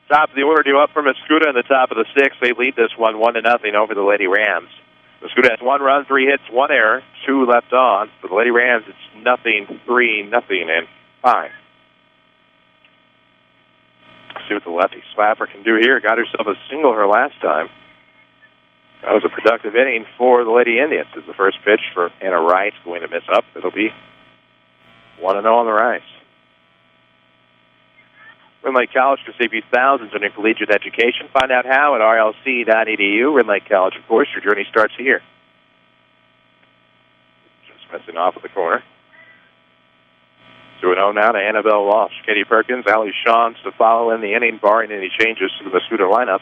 Top of the order due up for Mascoutah in the top of the sixth. They lead this one 1-0 over the Lady Rams. Mascoutah has 1 run, 3 hits, 1 error, 2 left on. For the Lady Rams, it's 0-3, and 5. See what the lefty slapper can do here. Got herself a single her last time. That was a productive inning for the Lady Indians. It's the first pitch for Hannah Wright, going to miss up. It'll be 1-0 on the rise. Ren Lake College can save you thousands on your collegiate education. Find out how at rlc.edu. Ren Lake College, of course, your journey starts here. Just missing off at the corner. 2-0 now to Annabelle Walsh. Katie Perkins, Allie Shawns to follow in the inning, barring any changes to the Mascoutah lineup.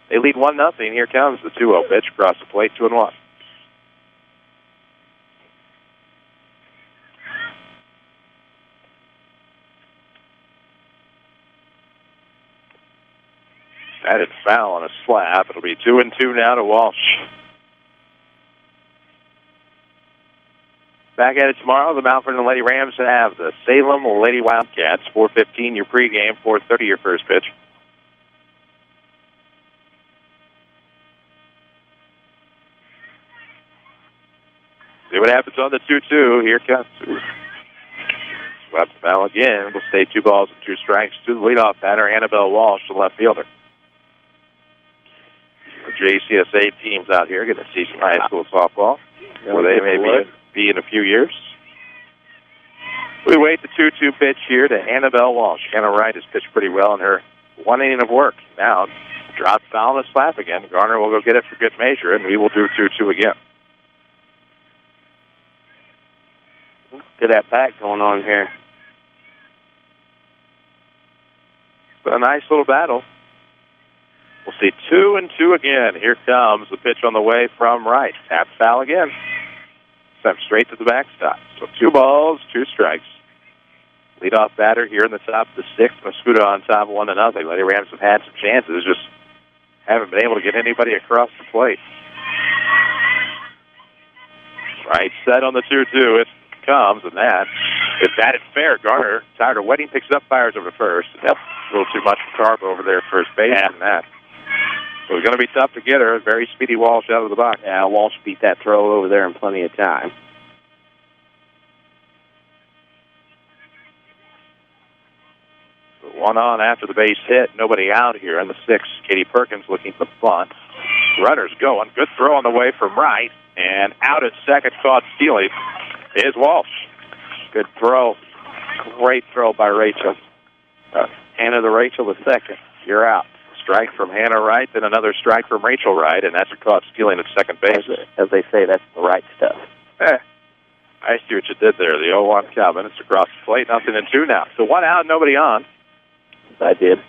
They lead 1-0. Here comes the 2-0 pitch across the plate, 2-1. That is foul on a slap. It'll be 2-2 now to Walsh. Back at it tomorrow. The Mount Vernon Lady Rams have the Salem Lady Wildcats. 4:15 your pregame, 4:30 your first pitch. See what happens on the 2-2. Here comes. Swept foul again. We'll stay 2 balls and 2 strikes to the leadoff batter, Annabelle Walsh, the left fielder. The JCSA teams out here going to see some high school softball, where they may be in a few years. We wait the 2-2 pitch here to Annabelle Walsh. Hannah Wright has pitched pretty well in her 1 inning of work. Now, drop foul and a slap again. Garner will go get it for good measure, and we will do 2-2 again. Look at that pack going on here. But a nice little battle. We'll see 2-2 again. Here comes the pitch on the way from Wright. Tap foul again. Sent straight to the backstop. So 2 balls, 2 strikes. Leadoff batter here in the top of the 6th. Mascoutah on top, 1-0. Lady Rams have had some chances, just haven't been able to get anybody across the plate. Right set on the 2-2. It comes, and that is batted fair. Garner, tired of waiting, picks it up, fires over to first. Yep, a little too much for Carp over there at first base and that. So it's going to be tough to get her. Very speedy Walsh out of the box. Yeah, Walsh beat that throw over there in plenty of time. So 1 on after the base hit. Nobody out here in the 6th. Katie Perkins looking for the bunt. Runners going. Good throw on the way from Wright. And out at second, caught stealing, is Walsh. Good throw. Great throw by Rachel. Hannah to Rachel, the second. You're out. Strike from Hannah Wright, then another strike from Rachel Wright, and that's a caught stealing at second base. As they say, that's the right stuff. I see what you did there. The 0-1 count. It's across the plate. 0-2 now. So 1 out, nobody on. I did.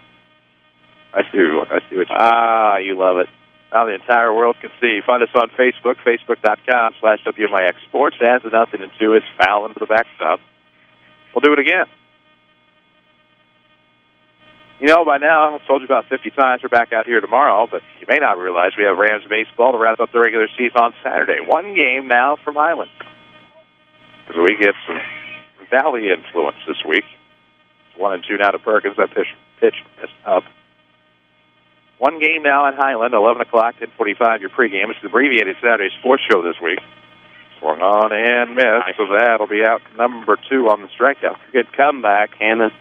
I see what you did. You love it. Now the entire world can see. Find us on Facebook, facebook.com/WMIX Sports. As the 0-2 is foul into the backstop. We'll do it again. You know, by now, I've told you about 50 times we're back out here tomorrow, but you may not realize we have Rams baseball to wrap up the regular season on Saturday. 1 game now from Highland. Because we get some Valley influence this week. 1-2 now to Perkins. That pitch missed up. 1 game now at Highland, 11 o'clock, 10:45 your pregame. It's the abbreviated Saturday sports show this week. Swung on and missed, so that'll be out number 2 on the strikeout. Good comeback, Hannah.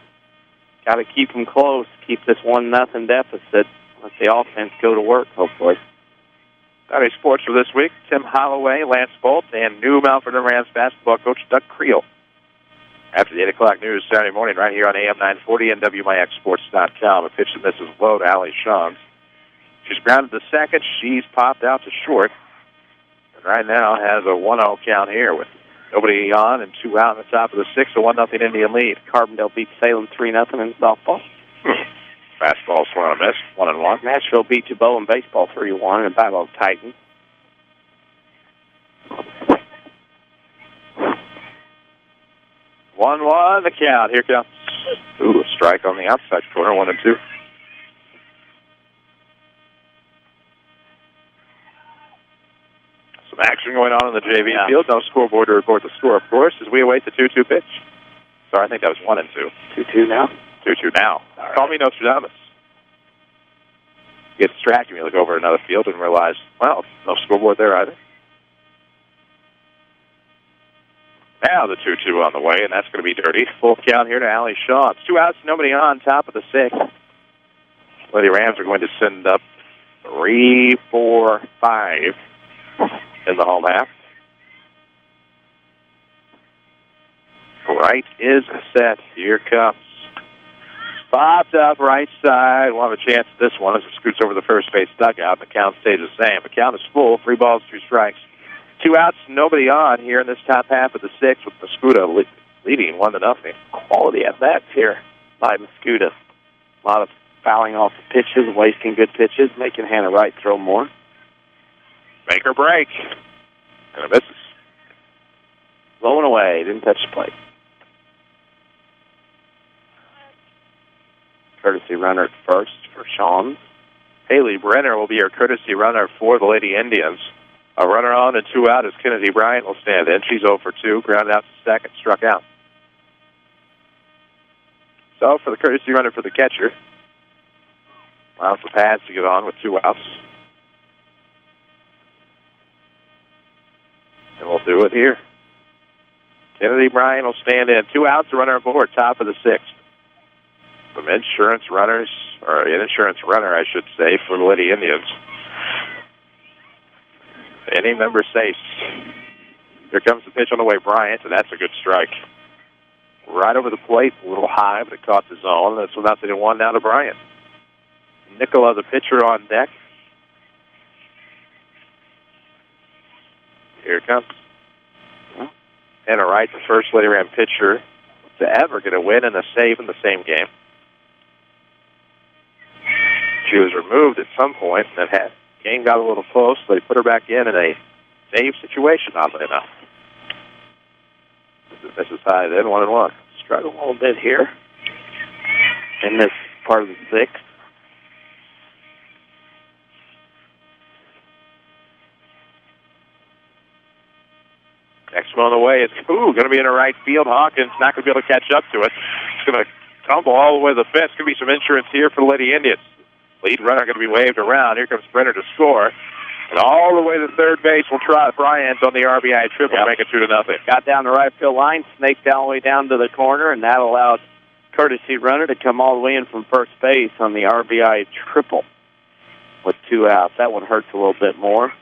Got to keep them close, keep this 1-0 deficit. Let the offense go to work, hopefully. Saturday sports for this week, Tim Holloway, Lance Bolt, and new Mount Vernon Rams basketball coach Doug Creel. After the 8 o'clock news Saturday morning right here on AM 940 and WMIXsports.com. A pitch that misses low to Allie Shawns. She's grounded to second. She's popped out to short. And right now has a 1-0 count here with nobody on and 2 out in the top of the 6th, a 1-0 Indian lead. Carbondale beats Salem 3-0 in softball. Fastball swung on a miss, 1-1. Nashville beat Jabot in baseball 3-1 in Battle of Titan. 1-1, the count. Here comes. Ooh, a strike on the outside corner, 1-2. Some action going on in the JV field. No scoreboard to report the score, of course, as we await the 2-2 pitch. Sorry, I think that was 1-2. 2-2 now? 2-2 now. Right. Call me Nostradamus. You get distracted when you look over at another field and realize, well, no scoreboard there either. Now the 2-2 on the way, and that's going to be dirty. Full count here to Allie Shaw. It's 2 outs, nobody on, top of the 6th. Lady Rams are going to send up 3, 4, 5 in the home half. Right is set. Here comes. Popped up right side. We'll have a chance at this one as it scoots over the first base dugout. The count stays the same. The count is full. 3 balls, 2 strikes. 2 outs, nobody on here in this top half of the 6th with Mascoutah leading 1-0. Quality at bats here by Mascoutah. A lot of fouling off the pitches, wasting good pitches, making Hannah Wright throw more. Make or break. And it misses. Blowing away. Didn't touch the plate. Courtesy runner at first for Sean. Haley Brenner will be our courtesy runner for the Lady Indians. A runner on and 2 out as Kennedy Bryant will stand in. She's 0 for 2, grounded out to second, struck out. So for the courtesy runner for the catcher, allows the pads to get on with 2 outs. And we'll do it here. Kennedy Bryant will stand in. 2 outs, a runner aboard, top of the 6th. Some insurance runners, or an insurance runner, I should say, for the Lady Indians. Any member safe. Here comes the pitch on the way, Bryant, and that's a good strike. Right over the plate, a little high, but it caught the zone. That's 0-1 now to Bryant. Nicola, the pitcher, on deck. Here it comes. And a right, the first Lady Ram pitcher to ever get a win and a save in the same game. She was removed at some point, and the game got a little close, so they put her back in a save situation, oddly enough. This is high then, 1-1. Struggle a little bit here in this part of the 6th. Next one on the way, it's going to be in the right field. Hawkins not going to be able to catch up to it. It's going to tumble all the way to the fence. Going to be some insurance here for the Lady Indians. Lead runner going to be waved around. Here comes Brenner to score. And all the way to third base will try Bryant on the RBI triple to make it 2-0. Got down the right field line, snaked all the way down to the corner, and that allowed courtesy runner to come all the way in from first base on the RBI triple with 2 outs. That one hurts a little bit more.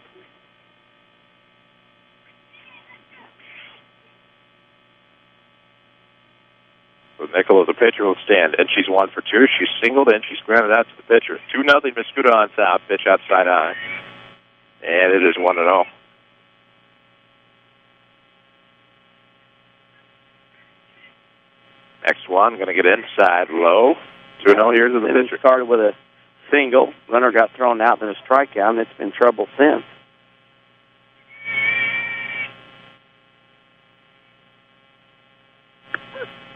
So Nicola, the pitcher, will stand in. She's 1 for 2. She's singled in. She's grounded out to the pitcher. 2-0, Mascoutah on top. Pitch outside high. And it is 1-0. Next one, going to get inside low. 2-0, here's the pitcher. Started with a single. Runner got thrown out, then a strikeout, and it's been trouble since.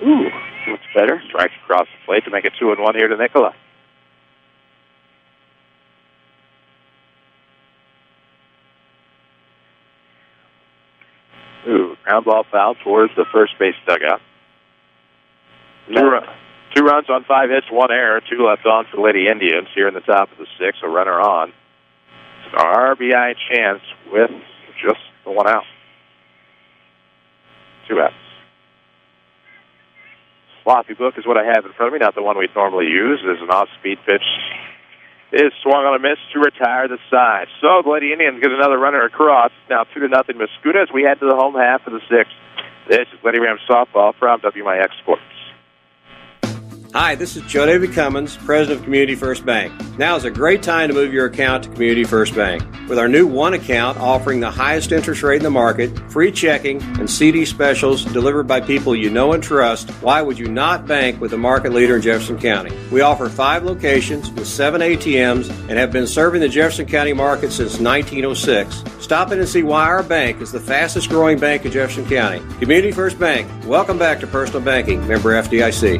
Ooh, much better. Strikes across the plate to make it 2-1 here to Nicola. Ooh, ground ball foul towards the first base dugout. 2 runs on 5 hits, 1 error, 2 left on for the Lady Indians here in the top of the 6th. A runner on. It's an RBI chance with just the 1 out. 2 outs. Sloppy book is what I have in front of me, not the one we normally use. There's an off-speed pitch. Is swung on a miss to retire the side. So the Lady Indians get another runner across. It's now 2-0 Mascoutah as we head to the home half of the 6th. This is Lady Rams Softball from WMIX Sports. Hi, this is Joe David Cummins, President of Community First Bank. Now is a great time to move your account to Community First Bank. With our new One account offering the highest interest rate in the market, free checking, and CD specials delivered by people you know and trust, why would you not bank with the market leader in Jefferson County? We offer 5 locations with 7 ATMs and have been serving the Jefferson County market since 1906. Stop in and see why our bank is the fastest growing bank in Jefferson County. Community First Bank. Welcome back to Personal Banking. Member FDIC.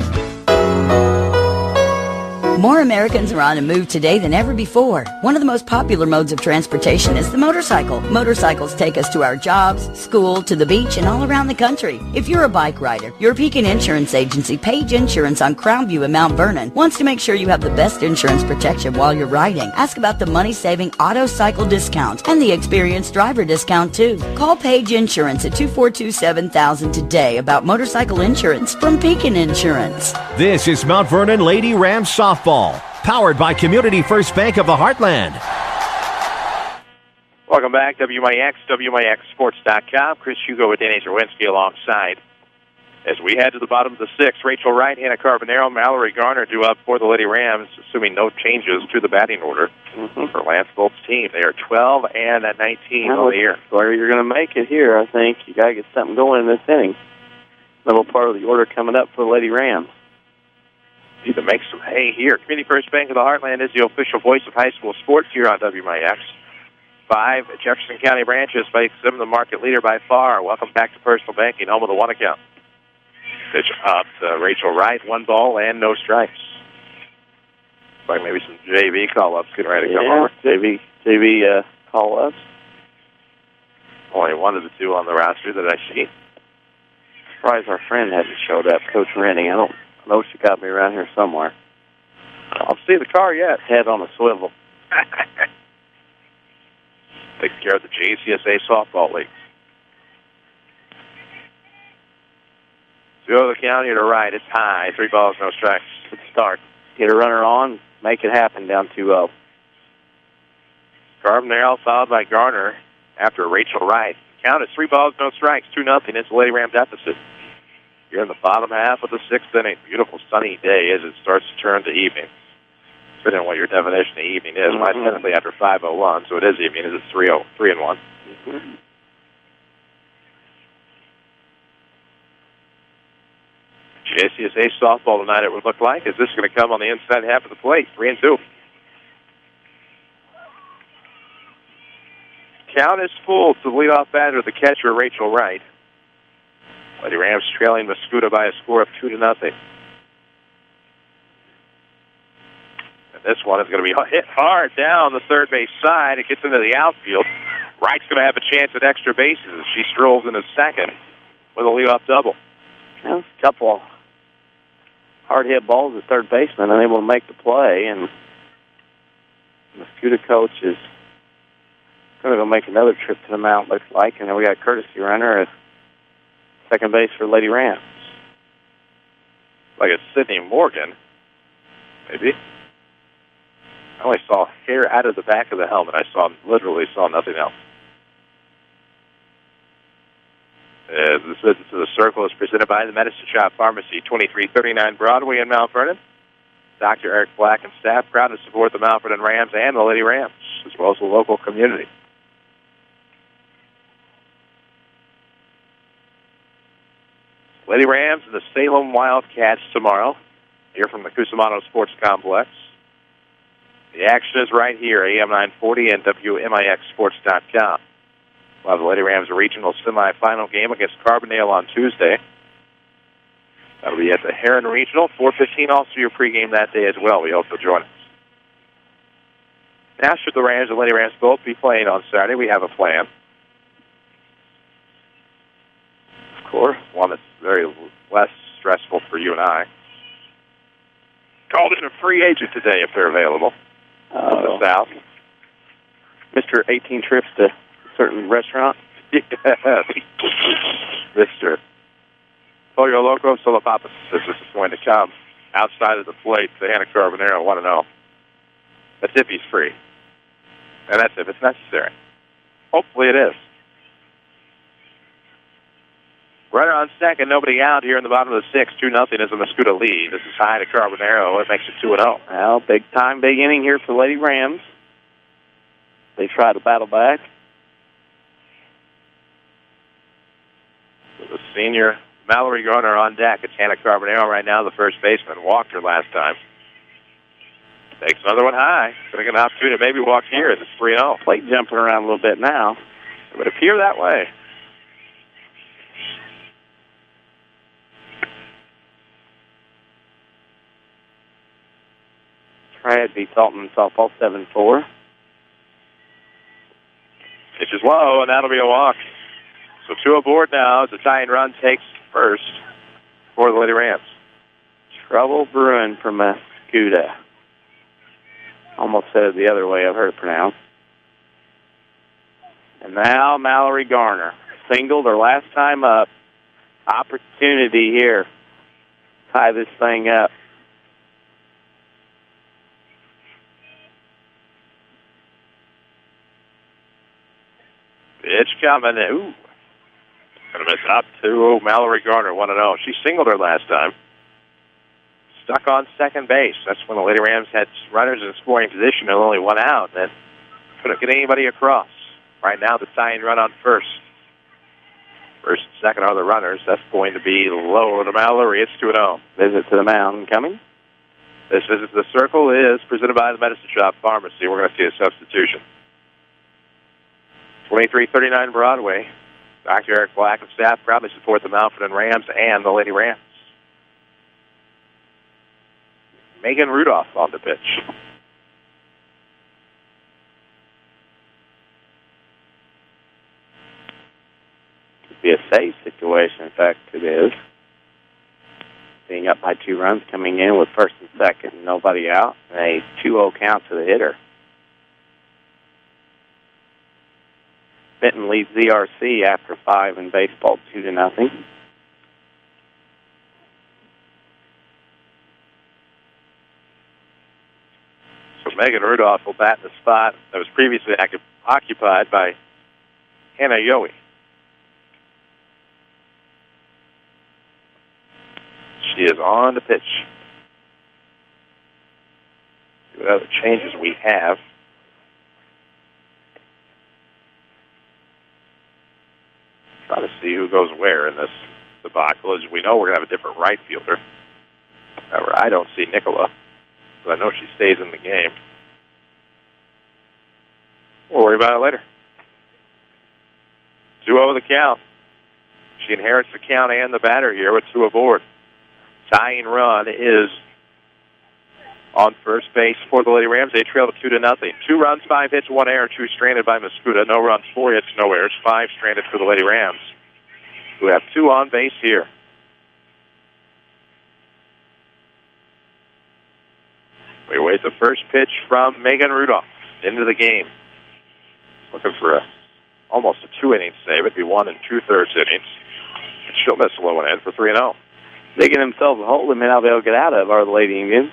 More Americans are on a move today than ever before. One of the most popular modes of transportation is the motorcycle. Motorcycles take us to our jobs, school, to the beach, and all around the country. If you're a bike rider, your Pekin Insurance Agency, Page Insurance on Crownview in Mount Vernon, wants to make sure you have the best insurance protection while you're riding. Ask about the money-saving auto cycle discount and the experienced driver discount, too. Call Page Insurance at 242-7000 today about motorcycle insurance from Pekin Insurance. This is Mount Vernon Lady Rams Softball, powered by Community First Bank of the Heartland. Welcome back, WMIX, WMIXSports.com. Chris Hugo with Danny Czerwinski alongside. As we head to the bottom of the 6th, Rachel Wright, Hannah Carbonaro, Mallory Garner due up for the Lady Rams, assuming no changes to the batting order for Lance Bolt's team. They are 12 and at 19 on the year. Where you're going to make it here, I think. You got to get something going in this inning. Middle part of the order coming up for the Lady Rams. Need to make some hay here. Community First Bank of the Heartland is the official voice of high school sports here on WMIX. 5 Jefferson County branches makes them the market leader by far. Welcome back to Personal Banking, home of the One account. Pitch up to Rachel Wright, 1 ball and no strikes. Like maybe some JV call-ups getting ready to come over. JV call-ups. Only 1 of the 2 on the roster that I see. Surprised our friend hasn't showed up, Coach Rennie. I know she got me around here somewhere. I don't see the car yet. Head on a swivel. Taking care of the JCSA Softball League. 2 of the county to right. It's high. 3 balls, no strikes. Good start. Get a runner on. Make it happen down 2-0. Carbonaro followed by Garner after Rachel Wright. Count is 3 balls, no strikes. 2-0. It's the Lady Ram deficit. You're in the bottom half of the 6th inning. Beautiful sunny day as it starts to turn to evening. Depending on what your definition of evening is. Mine's technically after 5:01, so it is evening. It's 3-1. JCSA softball tonight, it would look like. Is this going to come on the inside half of the plate? 3-2. Count is full to the leadoff batter, the catcher, Rachel Wright. Lady Rams trailing Mascoutah by a score of 2-0. And this one is going to be hit hard down the third base side. It gets into the outfield. Wright's going to have a chance at extra bases as she strolls into second with a leadoff double. Well, a couple hard-hit balls at third baseman, unable to make the play, and the Mascoutah coach is going to go make another trip to the mound, looks like, and then we got a courtesy runner at second base for Lady Rams. Like it's Sydney Morgan, maybe. I only saw hair out of the back of the helmet. I literally saw nothing else. This visit to the circle is presented by the Medicine Shop Pharmacy, 2339 Broadway in Mount Vernon. Dr. Eric Black and staff proud to support the Mount Vernon Rams and the Lady Rams, as well as the local community. Lady Rams and the Salem Wildcats tomorrow, here from the Cusimano Sports Complex. The action is right here, AM 940 and WMIXSports.com. We'll have the Lady Rams regional semifinal game against Carbondale on Tuesday. That'll be at the Heron Regional, 4:15. Also your pregame that day as well. We hope you'll join us. Now, should the Rams and Lady Rams both be playing on Saturday, we have a plan. Of course, one that's very less stressful for you and I. Called in a free agent today if they're available. From the South. Mr. 18 trips to a certain restaurant. Yes. Mr. Pollo Loco Solapapas says this is going to come outside of the plate to Hannah Carbonaro. I want to know. That's if he's free. And that's if it's necessary. Hopefully it is. Runner on second, nobody out here in the bottom of the sixth. 2-0 is the Mascoutah lead. This is high to Carbonero. It makes it 2-0. Well, big inning here for Lady Rams. They try to battle back. The senior Mallory Garner on deck. It's Hannah Carbonero right now, the first baseman. Walked her last time. Takes another one high. Going to get an opportunity to maybe walk here. It's 3-0. Plate jumping around a little bit now. It would appear that way. Triad beats Alton softball 7-4. Pitch is low, and that'll be a walk. So 2 aboard now as the tying run takes first for the Lady Rams. Trouble brewing for Mascoutah. Almost said it the other way I've heard it pronounced. And now Mallory Garner. Singled her last time up. Opportunity here. Tie this thing up. Pitch coming. Ooh. Going to miss up to Mallory Garner, 1-0. She singled her last time. Stuck on second base. That's when the Lady Rams had runners in scoring position and only one out. And couldn't get anybody across. Right now, the tying run on first. First and second are the runners. That's going to be low to Mallory. It's 2-0. Visit to the mound coming. This visit to the circle is presented by the Medicine Shop Pharmacy. We're going to see a substitution. 2339 Broadway. Dr. Eric Black and staff proudly support the Malford and Rams and the Lady Rams. Megan Rudolph on the pitch. Could be a safe situation. In fact, it is. Being up by 2 runs, coming in with first and second, nobody out, and a 2-0 count to the hitter. Benton leads ZRC after 5 in baseball, 2-0. So Megan Rudolph will bat in the spot that was previously occupied by Hannah Yohe. She is on the pitch. See what other changes we have. Try to see who goes where in this debacle. As we know, we're going to have a different right fielder. However, I don't see Nicola, but I know she stays in the game. We'll worry about it later. 2-0 the count. She inherits the count and the batter here with 2 aboard. Tying run is on first base for the Lady Rams. They trail to 2-0. 2 runs, 5 hits, 1 error, 2 stranded by Mascoutah. No runs, 4 hits, no errors. 5 stranded for the Lady Rams, who have 2 on base here. We wait the first pitch from Megan Rudolph into the game. Looking for almost a 2-inning save. It'd be 1 2/3 innings. And she'll miss a low one in for 3-0. Digging themselves a hole they may not be able to get out of are the Lady Indians.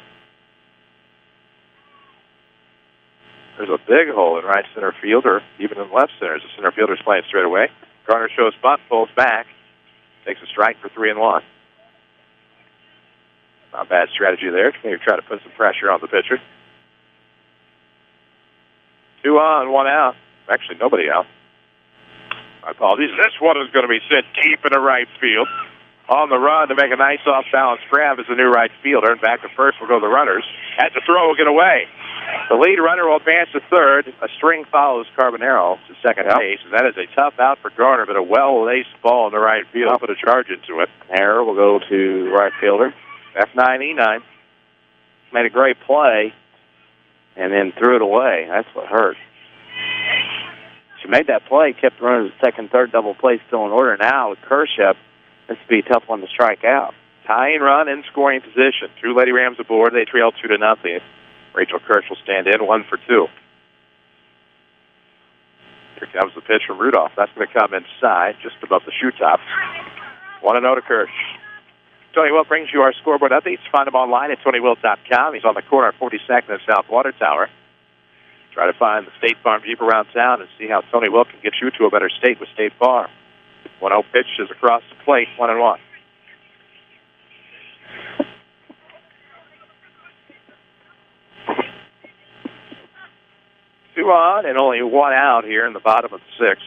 There's a big hole in right center field, or even in left center. The center fielder's playing straight away. Garner shows bunt, pulls back, takes a strike for 3-1. Not a bad strategy there. Maybe try to put some pressure on the pitcher. 2 on, 1 out. Actually, nobody out. My apologies. This one is going to be sent deep into right field. On the run to make a nice off-balance grab is the new right fielder. And back to first will go the runners. At the throw will get away. The lead runner will advance to third. A string follows Carbonero to second base. And that is a tough out for Garner, but a well-laced ball in the right field. Put a charge into it. Error will go to right fielder. F9E9. Made a great play and then threw it away. That's what hurt. She made that play, kept the runners at second, third, double play still in order. Now with Kershaw, this would be a tough one to strike out. Tying run in scoring position. 2 Lady Rams aboard. They trail 2-0. Rachel Kirsch will stand in 1 for 2. Here comes the pitch from Rudolph. That's going to come inside, just above the shoe top. 1-0 to Kirsch. Tony Wilt brings you our scoreboard updates. Find him online at TonyWilt.com. He's on the corner of 42nd and South Water Tower. Try to find the State Farm Jeep around town and see how Tony Wilt can get you to a better state with State Farm. 1-0 pitch is across the plate, 1-1. Two on and only one out here in the bottom of the sixth.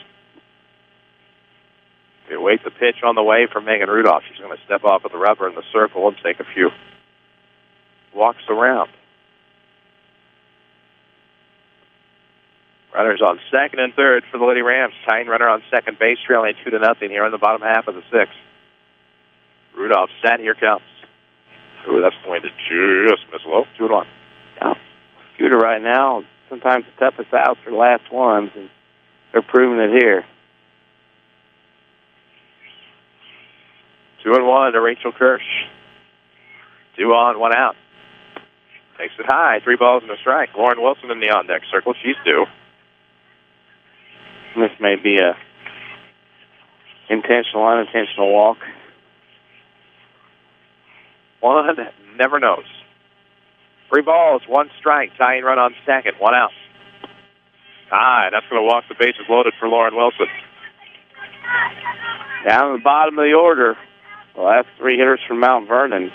We wait the pitch on the way from Megan Rudolph. She's going to step off of the rubber in the circle and take a few walks around. Runners on second and third for the Lady Rams. Tying runner on second base, trailing 2-0 here in the bottom half of the sixth. Rudolph set. Here comes. Ooh, that's going to just miss low. 2-1. Yeah. Scooter right now, sometimes the toughest outs are the last ones, and they're proving it here. 2-1 to Rachel Kirsch. 2 on, 1 out. Takes it high. 3 balls and a strike. Lauren Wilson in the on-deck circle. She's due. This may be a intentional, unintentional walk. One never knows. 3 balls, 1 strike. Tying run on second. 1 out. High. That's going to walk the bases loaded for Lauren Wilson. Down at the bottom of the order, the last 3 hitters from Mount Vernon.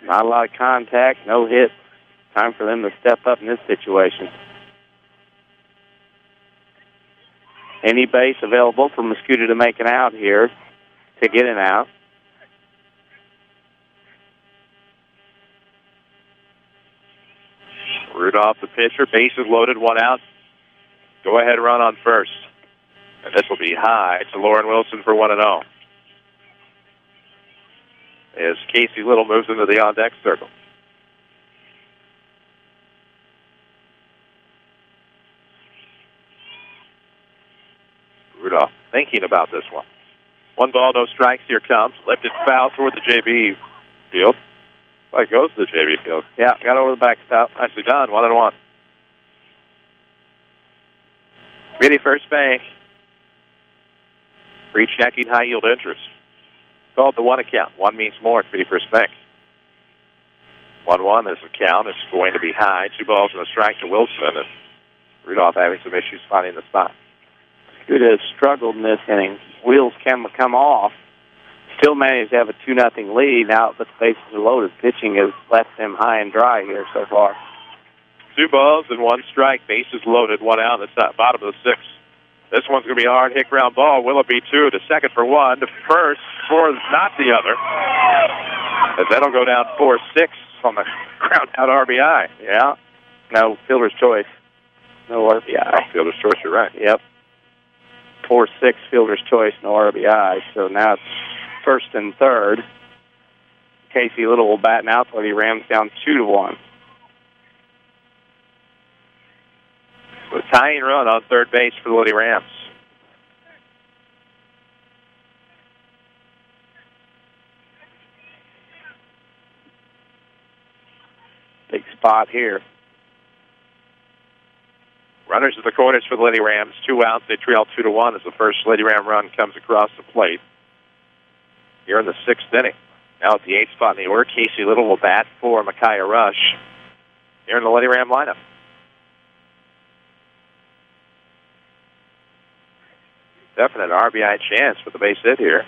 Not a lot of contact, no hits. Time for them to step up in this situation. Any base available for Mascoutah to make an out here, to get an out. Rudolph, the pitcher, bases loaded, 1 out. Go ahead run on first. And this will be high to Lauren Wilson for 1-0. As Casey Little moves into the on-deck circle. Rudolph thinking about this one. 1 ball, no strikes. Here comes. Lifted foul toward the JV field. Well, it goes to the JV field. Yeah, got over the backstop. Nicely done. 1-1. Community First Bank. Rechecking high yield interest. Called the 1 account. 1 means more at Community First Bank. 1-1 is the count. It's going to be high. 2 balls and a strike to Wilson. And Rudolph having some issues finding the spot. Mascoutah has struggled in this inning. Wheels can come off. Still managed to have a 2-0 lead. Now that the bases are loaded, pitching has left them high and dry here so far. 2 balls and 1 strike. Bases loaded. 1 out. It's the bottom of the 6th. This one's going to be a hard hit ground ball. Willoughby 2 to second for 1. To first for not the other. As that'll go down 4-6 on the ground out RBI. Yeah. No, fielder's choice. No RBI. Fielder's choice, you're right. Yep. 4-6 fielder's choice, no RBI. So now it's first and third. Casey Little will bat now. Lady Rams down 2-1. A tying run on third base for the Lady Rams. Big spot here. Runners at the corners for the Lady Rams. 2 outs. They trail 2-1 as the first Lady Ram run comes across the plate. Here in the 6th inning. Now at the 8th spot in the order, Casey Little will bat for Micaiah Rush here in the Lady Ram lineup. Definite RBI chance for the base hit here.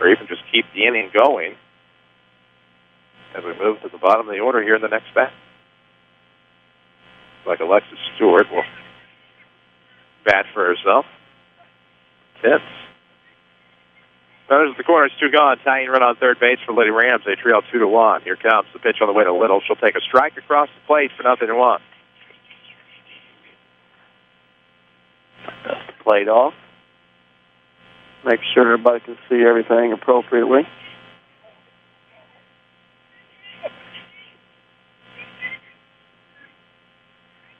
Or even just keep the inning going as we move to the bottom of the order here in the next bat. Like Alexis Stewart will bat for herself. 10th. Runners at the corners, 2 gone. Tying run on third base for Lady Rams. They trail 2-1. Here comes the pitch on the way to Little. She'll take a strike across the plate for 0-1. Dust the plate off. Make sure everybody can see everything appropriately.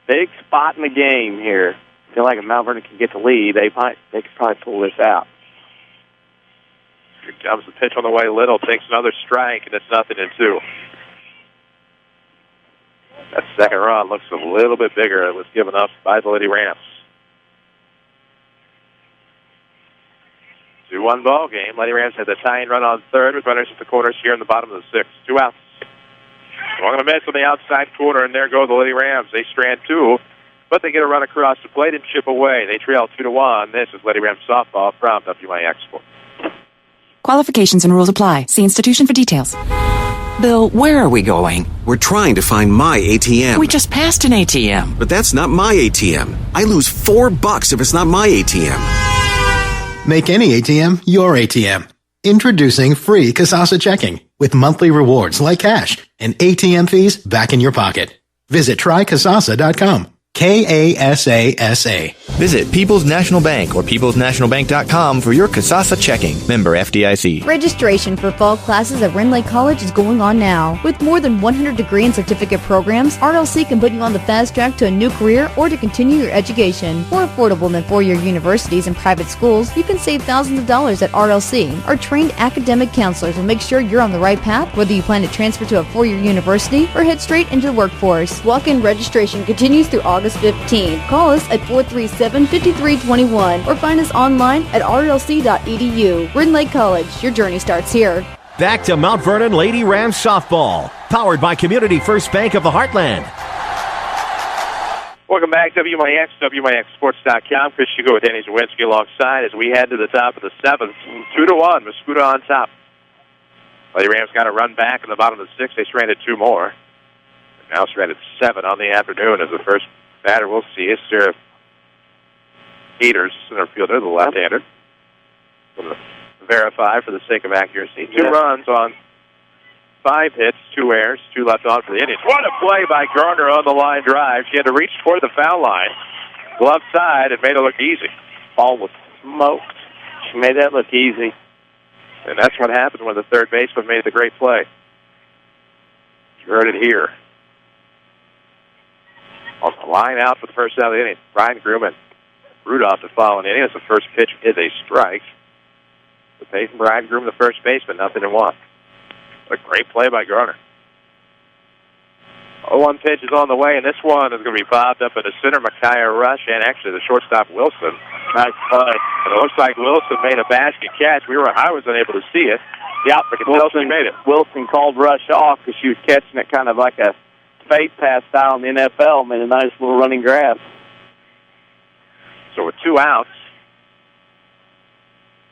Big spot in the game here. I feel like if Mount Vernon can get the lead, they could probably pull this out. Here comes the pitch on the way. Little takes another strike, and it's 0-2. That second run looks a little bit bigger. It was given up by the Lady Rams. 2-1 ball game. Lady Rams had the tying run on third with runners at the corners here in the bottom of the 6th. 2 outs. Swung and a miss on the outside corner, and there go the Lady Rams. They strand 2, but they get a run across the plate and chip away. They trail 2-1. This is Lady Rams Softball from WMIX Sports. Qualifications and rules apply. See institution for details. Bill, where are we going? We're trying to find my ATM. We just passed an ATM. But that's not my ATM. I lose $4 if it's not my ATM. Make any ATM your ATM. Introducing free Kasasa Checking with monthly rewards like cash and ATM fees back in your pocket. Visit trykasasa.com. KASASA. Visit People's National Bank or peoplesnationalbank.com for your Kasasa checking. Member FDIC. Registration for fall classes at Renlake College is going on now. With more than 100 degree and certificate programs, RLC can put you on the fast track to a new career or to continue your education. More affordable than four-year universities and private schools, you can save thousands of dollars at RLC. Our trained academic counselors will make sure you're on the right path, whether you plan to transfer to a four-year university or head straight into the workforce. Walk-in registration continues through August 15th. Call us at 437-5321 or find us online at rlc.edu. Renlake College, your journey starts here. Back to Mount Vernon Lady Rams Softball, powered by Community First Bank of the Heartland. Welcome back, WMIX, WMIXsports.com. Chris Hugo with Danny Czerwinski alongside as we head to the top of the seventh. 2-1, Mascoutah on top. Lady Rams got a run back in the bottom of the sixth. They stranded two more. And now stranded 7 on the afternoon as the first batter we'll see is Sarah Peters, center fielder, the left-hander. We'll verify for the sake of accuracy. 2 runs on 5 hits, 2 errors, 2 left on for the Indians. What a play by Garner on the line drive. She had to reach toward the foul line. Glove side, it made it look easy. Ball was smoked. She made that look easy. And that's what happened when the third baseman made the great play. You heard it here. On the line out for the first out of the inning, Brian Groom and Rudolph the following inning. As the first pitch is a strike. The Peyton Brian Groom, the first baseman, 0-1. A great play by Garner. 0-1 pitch is on the way, and this one is going to be popped up in the center. Micaiah Rush and actually the shortstop Wilson. Nice play. And it looks like Wilson made a basket catch. I was unable to see it. Yeah, but Wilson made it. Wilson called Rush off because she was catching it kind of like a fade pass style in the NFL. Made a nice little running grab. So with 2 outs,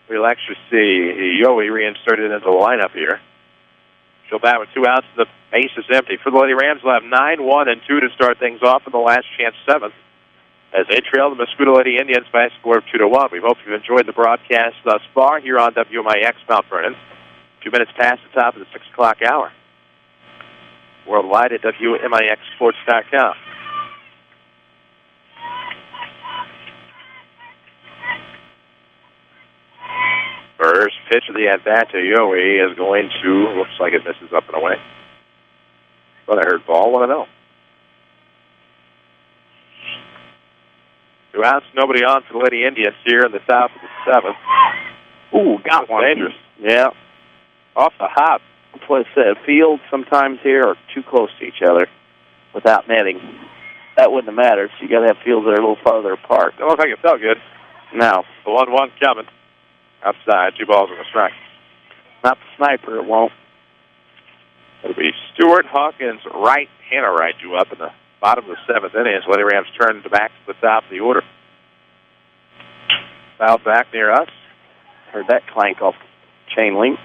we'll actually see Yowie reinserted into the lineup here. She'll bat with 2 outs. The base is empty. For the Lady Rams, they'll have 9-1-2 to start things off in the last chance 7th as they trail the Mascoutah Lady Indians by a score of 2-1. We hope you've enjoyed the broadcast thus far here on WMIX Mount Vernon. 2 minutes past the top of the 6 o'clock hour. Worldwide at WMIXsports.com. First pitch of the at-bat to Yowie is going to, looks like it misses up and away. But I heard ball, 1-0. 2 outs, nobody on for the Lady Indians here in the top of the 7th. Ooh, got one. Dangerous. Yeah. Off the hop. That's what I said. Fields sometimes here are too close to each other without netting. That wouldn't have mattered, so you got to have fields that are a little farther apart. Don't look like it felt good. No. The 1-1 coming. Outside, 2 balls and a strike. Not the sniper, it won't. It'll be Stuart Hawkins, right, Hannah Wright, due up in the bottom of the 7th inning as Lady Rams turn back to the top of the order. Foul back near us. Heard that clank off chain link.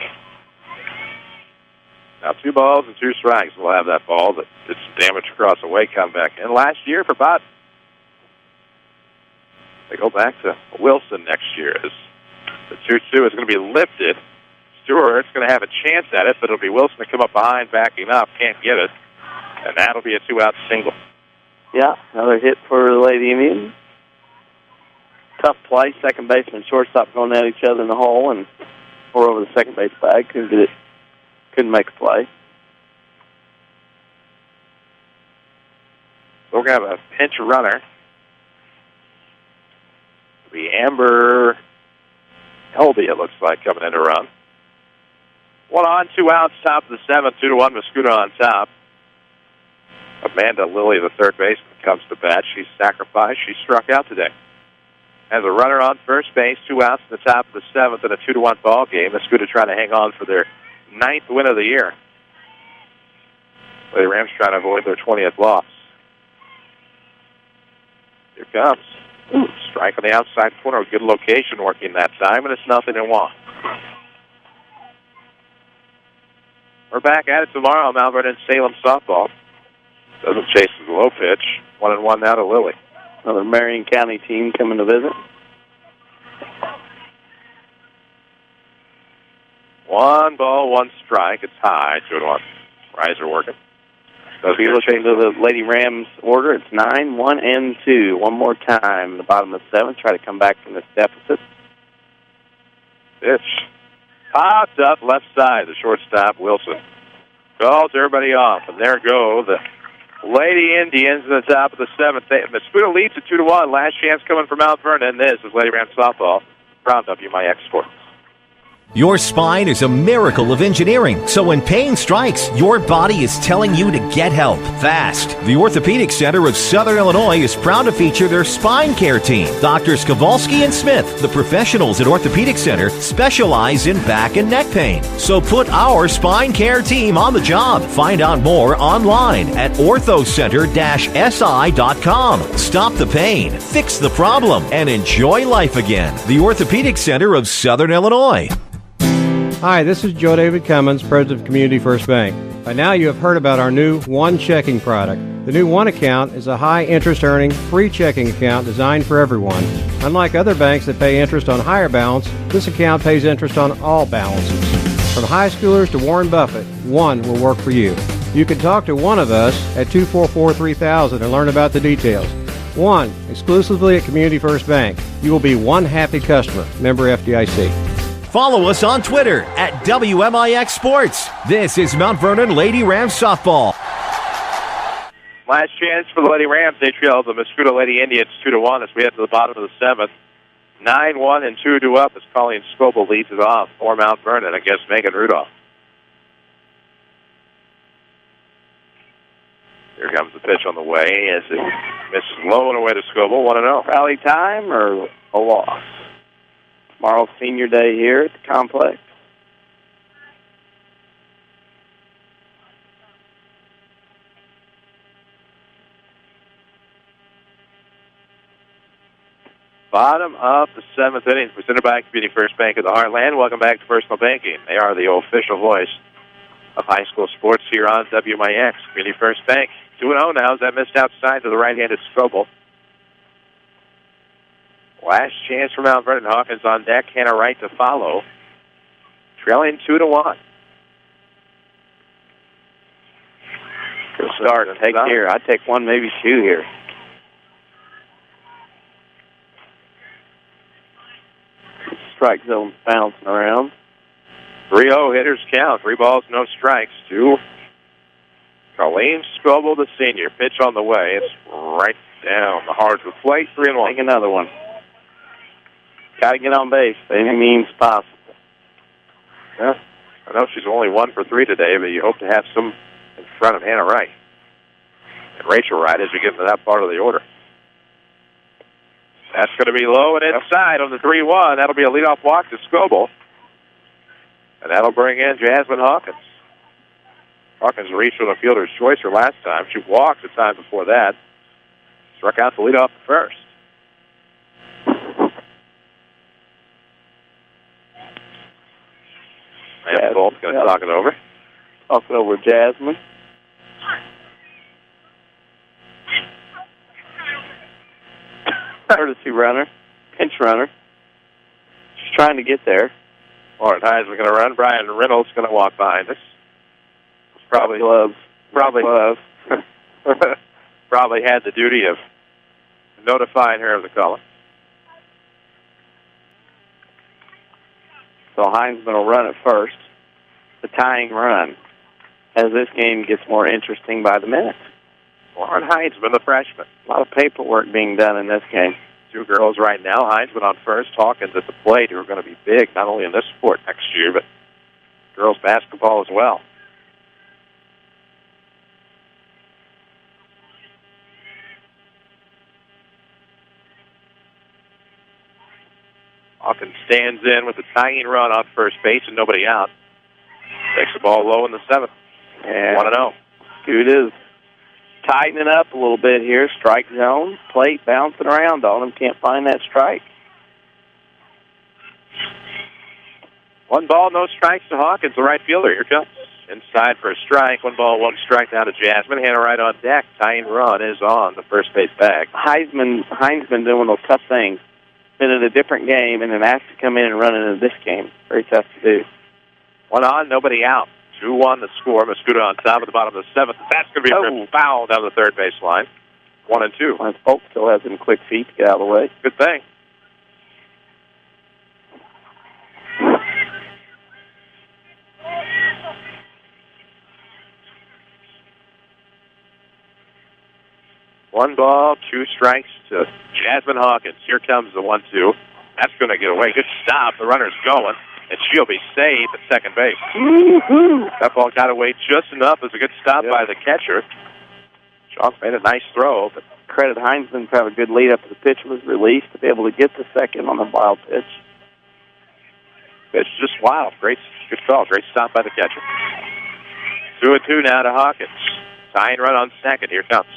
Now 2 balls and 2 strikes. We'll have that ball that did some damage across the way come back. And last year for Bott, they go back to Wilson next year as the 2-2 is going to be lifted. Stewart's going to have a chance at it, but it'll be Wilson to come up behind, backing up, can't get it. And that'll be a 2-out single. Yeah, another hit for the Lady Indians. Tough play. Second baseman and shortstop going at each other in the hole, and 4 over the second base bag. Couldn't get it. Couldn't make a play. We're going to have a pinch runner. It'll be Amber Helby, it looks like, coming in to run. 1 on, 2 outs, top of the 7th, 2-1, Mascoutah on top. Amanda Lilly, the third baseman, comes to bat. She's sacrificed. She struck out today. Has a runner on first base, 2 outs in the top of the 7th in a 2-1 ball game. Mascoutah trying to hang on for their 9th win of the year. Lady Rams trying to avoid their 20th loss. Here comes. Ooh, strike on the outside corner. Good location working that time, and it's 0-1. We're back at it tomorrow. Mount Vernon Salem softball. Doesn't chase the low pitch. 1-1 now to Lily. Another Marion County team coming to visit. 1 ball, 1 strike. It's high. 2-1. Riser working. If you look into the Lady Rams order, it's 9, 1, and 2. One more time. The bottom of the 7th. Try to come back from this deficit. Pitch. Popped up left side. The shortstop, Wilson. Calls everybody off. And there go the Lady Indians at the top of the 7th. Mascoutah leads at 2-1. Last chance coming from Mount Vernon. This is Lady Rams softball. Round WMIX Sports. Your spine is a miracle of engineering, so when pain strikes, your body is telling you to get help fast. The Orthopedic Center of Southern Illinois is proud to feature their spine care team. Doctors Kowalski and Smith, the professionals at Orthopedic Center, specialize in back and neck pain. So put our spine care team on the job. Find out more online at orthocenter-si.com. Stop the pain, fix the problem, and enjoy life again. The Orthopedic Center of Southern Illinois. Hi, this is Joe David Cummins, President of Community First Bank. By now you have heard about our new One Checking product. The new One Account is a high interest earning, free checking account designed for everyone. Unlike other banks that pay interest on higher balance, this account pays interest on all balances. From high schoolers to Warren Buffett, One will work for you. You can talk to one of us at 244-3000 and learn about the details. One, exclusively at Community First Bank. You will be one happy customer. Member FDIC. Follow us on Twitter at WMIX Sports. This is Mount Vernon Lady Rams Softball. Last chance for the Lady Rams. They trail the Mascoutah Lady Indians 2-1 as we head to the bottom of the 7th. 9-1 and 2-2 up as Colleen Scoble leads it off for Mount Vernon against Megan Rudolph. Here comes the pitch on the way as it misses low and away to Scoble. 1-0. Rally time or a loss? Tomorrow's senior day here at the complex. Bottom of the 7th inning, presented by Community First Bank of the Heartland. Welcome back to Personal Banking. They are the official voice of high school sports here on WMIX. Community First Bank 2-0 now as that missed outside to the right-handed Scoble. Last chance for Mount Vernon. Hawkins on deck. Hannah Wright to follow. Trailing 2-1. Good start. Take here. I'd take one, maybe two here. Strike zone bouncing around. 3-0 hitters count. 3 balls, no strikes. 2. Colleen Scoble, the senior. Pitch on the way. It's right down the hard to the plate. 3-1. Take another one. Got to get on base by any means possible. Yeah, I know she's only 1 for 3 today, but you hope to have some in front of Hannah Wright and Rachel Wright as we get into that part of the order. That's going to be low and inside on the 3-1. That'll be a leadoff walk to Scoble. And that'll bring in Jasmine Hawkins. Hawkins reached for the fielder's choice her last time. She walked the time before that. Struck out the leadoff first. And Bolt's going to talk it over. Talk it over, Jasmine. Courtesy runner, pinch runner. She's trying to get there. Lauren Heisman going to run. Brian Reynolds going to walk behind us. Probably gloves. Probably had the duty of notifying her of the call. So Heisman will run it first. The tying run. As this game gets more interesting by the minute. Lauren Heisman, the freshman. A lot of paperwork being done in this game. 2 girls right now. Heisman on first. Hawkins at the plate, who are going to be big, not only in this sport next year, but girls basketball as well. Hawkins stands in with a tying run on first base and nobody out. Takes the ball low in the 7th. And 1-0. Scoot is tightening up a little bit here. Strike zone. Plate bouncing around on him. Can't find that strike. 1 ball, no strikes to Hawkins, the right fielder. Here comes. Inside for a strike. 1 ball, 1 strike now to Jasmine. Hannah Wright on deck. Tying run is on the first base bag. Heinz been doing those tough things. Been in a different game and then asked to come in and run into this game. Very tough to do. 1 on, nobody out. 2-1 the score. Mascoutah on top at the bottom of the 7th. That's going to be a rip foul down the third base line. 1-2. His Polk still has some quick feet to get out of the way. Good thing. One ball, 2 strikes to Jasmine Hawkins. Here comes the 1-2. That's going to get away. Good stop. The runner's going, and she'll be safe at second base. Woo-hoo. That ball got away just enough. It was a good stop by the catcher. Sean made a nice throw, but credit Heinzman for having a good lead up. The pitch was released to be able to get the second on the wild pitch. It's just wild. Great, good call. Great stop by the catcher. 2-2 now to Hawkins. Tying run on second. Here comes.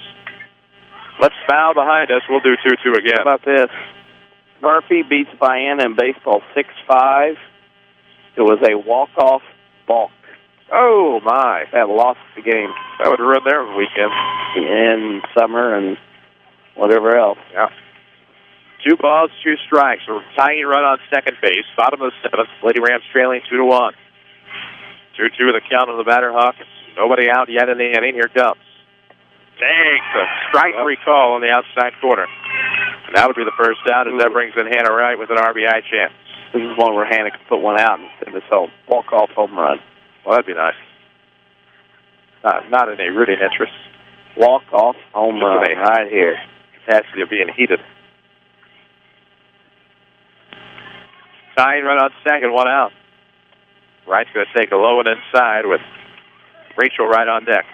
Let's foul behind us. We'll do 2-2 again. How about this? Murphy beats Vienna in baseball 6-5. It was a walk-off balk. Oh, my. That lost the game. That would ruin their weekend. In summer and whatever else. Yeah. 2 balls, 2 strikes. A tying run on second base. Bottom of the 7th. Lady Rams trailing 2-1. 2-2 the count on the batter, Hawkins. Nobody out yet in the inning. Here comes. Takes a strike-free call on the outside corner. And that would be the first out, as that brings in Hannah Wright with an RBI chance. This is one where Hannah could put one out and send this home. Walk-off home run. Well, that'd be nice. Not in a rooting interest. Walk-off home run right here. Capacity of being heated. Tying run on second, 1 out. Wright's going to take a low one inside with Rachel Wright on deck.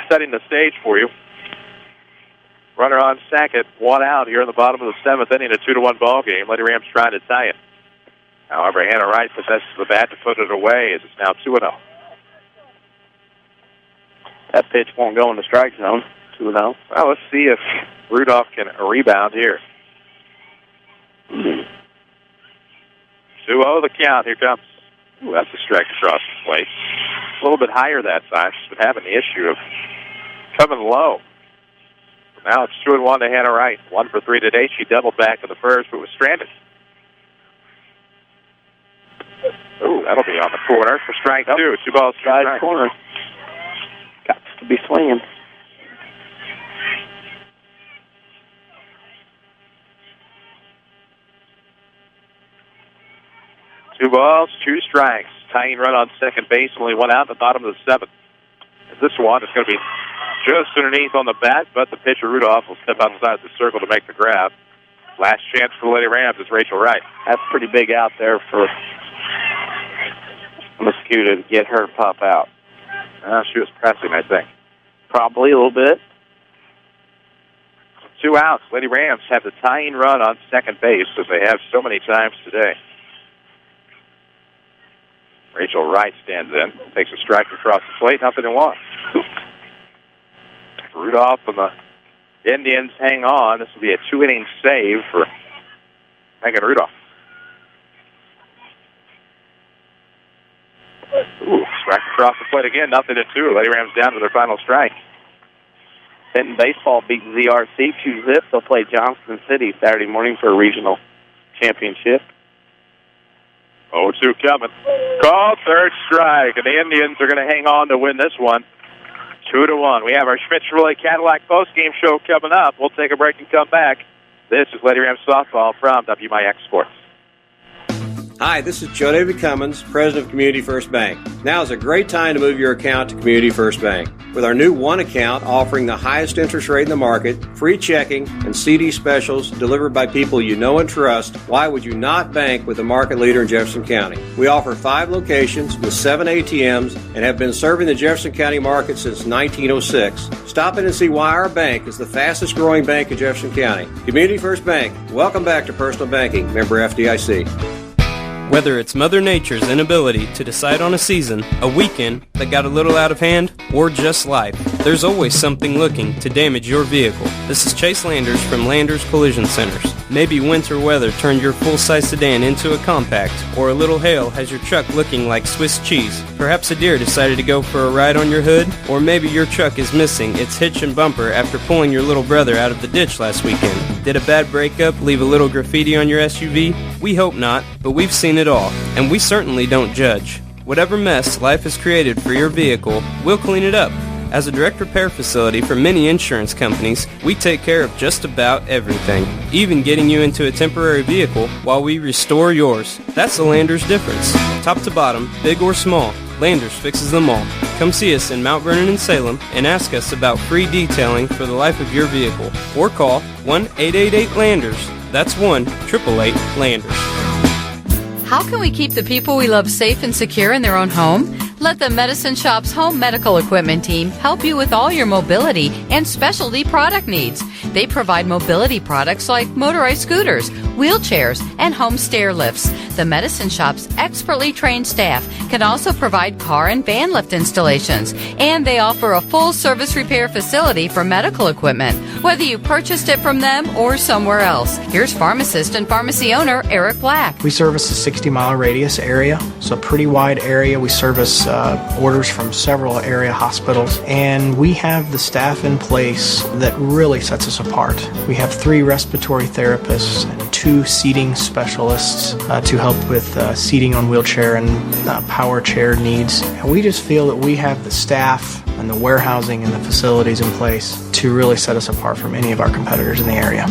Setting the stage for you. Runner on second, 1 out here in the bottom of the 7th inning, a 2-1 ball game. Lady Rams trying to tie it. However, Hannah Wright possesses the bat to put it away as it's now 2-0. That pitch won't go in the strike zone. 2-0. Well, let's see if Rudolph can rebound here. 2-0 the count. Here comes. Ooh, that's a strike across the plate. A little bit higher that time. She's been having the issue of coming low. Now it's 2-1 to Hannah Wright. 1 for 3 today. She doubled back to the first, but was stranded. Ooh, that'll be on the corner for strike 2. 2 balls, 2 strikes. Corner. Got to be swinging. Two balls, 2 strikes. Tying run on second base, only 1 out at the bottom of the 7th. This one is going to be just underneath on the bat, but the pitcher, Rudolph, will step outside the circle to make the grab. Last chance for the Lady Rams is Rachel Wright. That's pretty big out there for Mascoutah to get her to pop out. She was pressing, I think. Probably a little bit. 2 outs. Lady Rams have the tying run on second base, as they have so many times today. Rachel Wright stands in, takes a strike across the plate, 0-1. Rudolph and the Indians hang on. This will be a 2-inning save for Megan Rudolph. Ooh, strike across the plate again, 0-2. Lady Rams down to their final strike. Benton Baseball beat ZRC 2-0. They'll play Johnston City Saturday morning for a regional championship. 0-2 coming. Call, third strike, and the Indians are going to hang on to win this one. 2-1. We have our Schmidt-Chevrolet Cadillac postgame show coming up. We'll take a break and come back. This is Lady Rams Softball from WMIX Sports. Hi, this is Joe David Cummins, President of Community First Bank. Now is a great time to move your account to Community First Bank. With our new One account offering the highest interest rate in the market, free checking, and CD specials delivered by people you know and trust, why would you not bank with the market leader in Jefferson County? We offer 5 locations with 7 ATMs and have been serving the Jefferson County market since 1906. Stop in and see why our bank is the fastest growing bank in Jefferson County. Community First Bank. Welcome back to Personal Banking. Member FDIC. Whether it's Mother Nature's inability to decide on a season, a weekend that got a little out of hand, or just life, there's always something looking to damage your vehicle. This is Chase Landers from Landers Collision Centers. Maybe winter weather turned your full-size sedan into a compact, or a little hail has your truck looking like Swiss cheese. Perhaps a deer decided to go for a ride on your hood, or maybe your truck is missing its hitch and bumper after pulling your little brother out of the ditch last weekend. Did a bad breakup leave a little graffiti on your SUV? We hope not, but we've seen it all, and we certainly don't judge. Whatever mess life has created for your vehicle, we'll clean it up. As a direct repair facility for many insurance companies, we take care of just about everything, even getting you into a temporary vehicle while we restore yours. That's the Landers difference. Top to bottom, big or small, Landers fixes them all. Come see us in Mount Vernon and Salem and ask us about free detailing for the life of your vehicle. Or call 1-888-LANDERS. That's 1-888-LANDERS. How can we keep the people we love safe and secure in their own home? Let the Medicine Shop's home medical equipment team help you with all your mobility and specialty product needs. They provide mobility products like motorized scooters, wheelchairs, and home stair lifts. The Medicine Shop's expertly trained staff can also provide car and van lift installations, and they offer a full service repair facility for medical equipment, whether you purchased it from them or somewhere else. Here's pharmacist and pharmacy owner Eric Black. We service a 60-mile radius area, so a pretty wide area. We service orders from several area hospitals, and we have the staff in place that really sets us apart. We have 3 respiratory therapists and 2 seating specialists to help with seating on wheelchair and power chair needs. And we just feel that we have the staff and the warehousing and the facilities in place to really set us apart from any of our competitors in the area.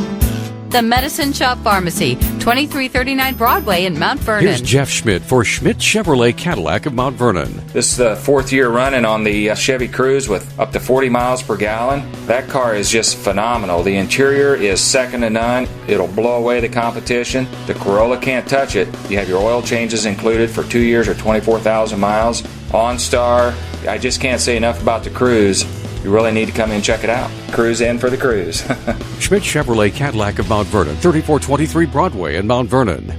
The Medicine Shop Pharmacy, 2339 Broadway in Mount Vernon. Here's Jeff Schmidt for Schmidt Chevrolet Cadillac of Mount Vernon. This is the 4th year running on the Chevy Cruze with up to 40 miles per gallon. That car is just phenomenal. The interior is second to none. It'll blow away the competition. The Corolla can't touch it. You have your oil changes included for 2 years or 24,000 miles. OnStar, I just can't say enough about the Cruze. You really need to come in and check it out. Cruise in for the cruise. Schmidt Chevrolet Cadillac of Mount Vernon, 3423 Broadway in Mount Vernon.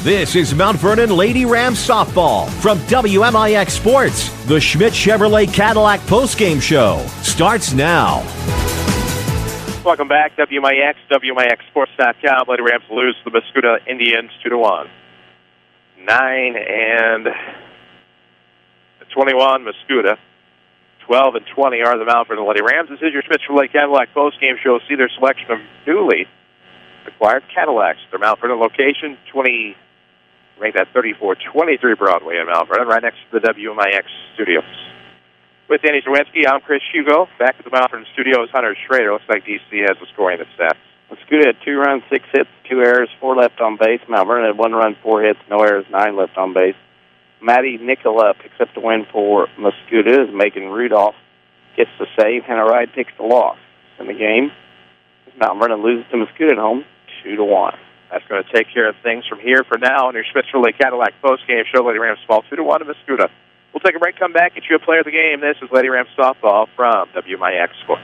This is Mount Vernon Lady Rams Softball from WMIX Sports. The Schmidt Chevrolet Cadillac postgame show starts now. Welcome back, WMIX, WMIXSports.com. Lady Rams lose to the Mascoutah Indians 2-1. 9-21 Mascoutah. 12 and 20 are the Mount Vernon Lady Rams. This is your Schmidt Chevrolet Cadillac postgame show. See their selection of newly acquired Cadillacs. Their Mount Vernon location, ranked at 3423 Broadway in Mount Vernon, right next to the WMIX studios. With Danny Czerwinski, I'm Chris Hugo. Back at the Mount Vernon studios, Hunter Schrader. Looks like DC has the scoring at stats. Mascoutah had 2 runs, 6 hits, 2 errors, 4 left on base. Mount Vernon had 1 run, 4 hits, no errors, 9 left on base. Matty Nicola picks up the win for Mascoutah, as Macon Rudolph gets the save, and Wright takes the loss. In the game, Mount Vernon loses to Mascoutah at home 2-1. That's going to take care of things from here for now on your Schmidt Chevrolet Cadillac postgame show. Lady Rams fall 2-1 to Mascoutah. We'll take a break, come back, get you a player of the game. This is Lady Rams Softball from WMIX Sports.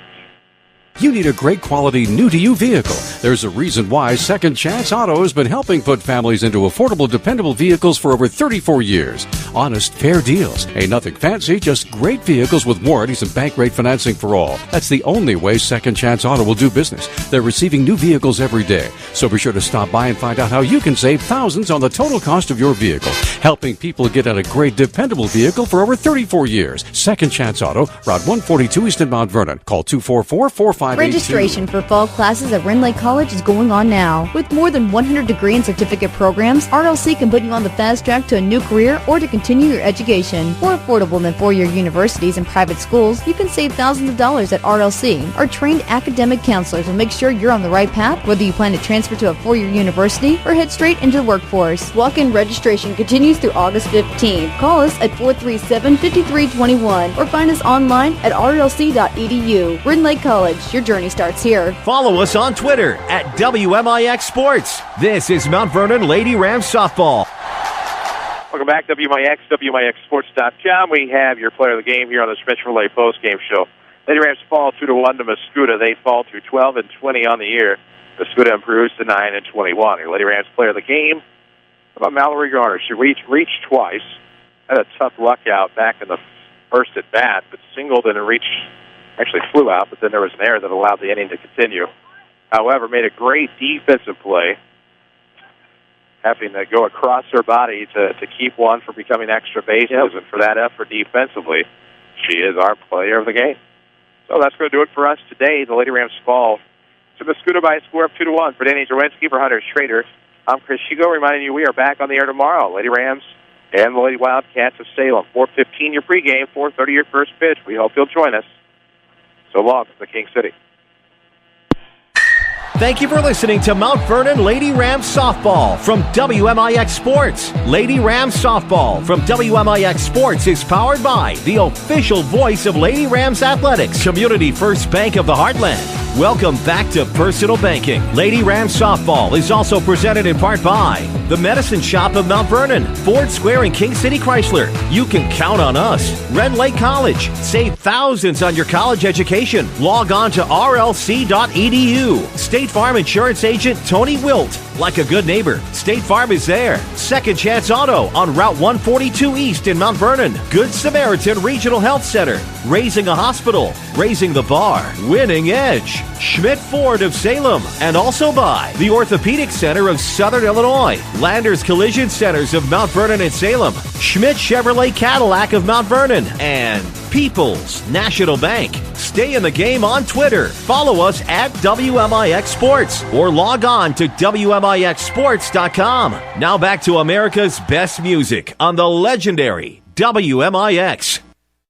You need a great quality, new-to-you vehicle. There's a reason why Second Chance Auto has been helping put families into affordable, dependable vehicles for over 34 years. Honest, fair deals. Ain't nothing fancy, just great vehicles with warranties and bank rate financing for all. That's the only way Second Chance Auto will do business. They're receiving new vehicles every day. So be sure to stop by and find out how you can save thousands on the total cost of your vehicle. Helping people get out a great, dependable vehicle for over 34 years. Second Chance Auto, Route 142 East in Mount Vernon. Call 244-4582. Registration for fall classes at Ren Lake College is going on now. With more than 100 degree and certificate programs, RLC can put you on the fast track to a new career or to continue your education. More affordable than four-year universities and private schools, you can save thousands of dollars at RLC. Our trained academic counselors will make sure you're on the right path, whether you plan to transfer to a four-year university or head straight into the workforce. Walk-in registration continues through August 15th. Call us at 437-5321 or find us online at rlc.edu. Ren Lake College, your journey starts here. Follow us on Twitter at WMIX Sports. This is Mount Vernon Lady Rams Softball. Welcome back, WMIX, WMIXSports.com. We have your player of the game here on the Schmidt Chevrolet postgame show. Lady Rams fall 2-1 to Mascoutah. They fall to 12 and 20 on the year. Mascoutah improves to 9 and 21. Your Lady Rams player of the game, How about Mallory Garner? She reached twice. Had a tough luck out back in the first at bat, but singled and actually flew out, but then there was an error that allowed the inning to continue. However, made a great defensive play, having to go across her body to keep one from becoming extra bases, and for that effort defensively, she is our player of the game. So that's going to do it for us today. The Lady Rams fall to Mascoutah by a score of 2-1. For Danny Czerwinski, for Hunter Schrader, I'm Chris Hugo, reminding you we are back on the air tomorrow. Lady Rams and the Lady Wildcats of Salem. 4:15 your pregame, 4:30 your first pitch. We hope you'll join us. So long from the King City. Thank you for listening to Mount Vernon Lady Rams Softball from WMIX Sports. Lady Rams Softball from WMIX Sports is powered by the official voice of Lady Rams Athletics, Community First Bank of the Heartland. Welcome back to Personal Banking. Lady Rams Softball is also presented in part by the Medicine Shop of Mount Vernon, Ford Square and King City Chrysler. You can count on us. Ren Lake College. Save thousands on your college education. Log on to rlc.edu. State Farm Insurance Agent Tony Wilt. Like a good neighbor, State Farm is there. Second Chance Auto on Route 142 East in Mount Vernon. Good Samaritan Regional Health Center. Raising a Hospital. Raising the Bar. Winning Edge. Schmidt Ford of Salem. And also by the Orthopedic Center of Southern Illinois. Landers Collision Centers of Mount Vernon and Salem. Schmidt Chevrolet Cadillac of Mount Vernon. And People's National Bank. Stay in the game on Twitter. Follow us at WMIX Sports or log on to WMIXSports.com. Now back to America's best music on the legendary WMIX.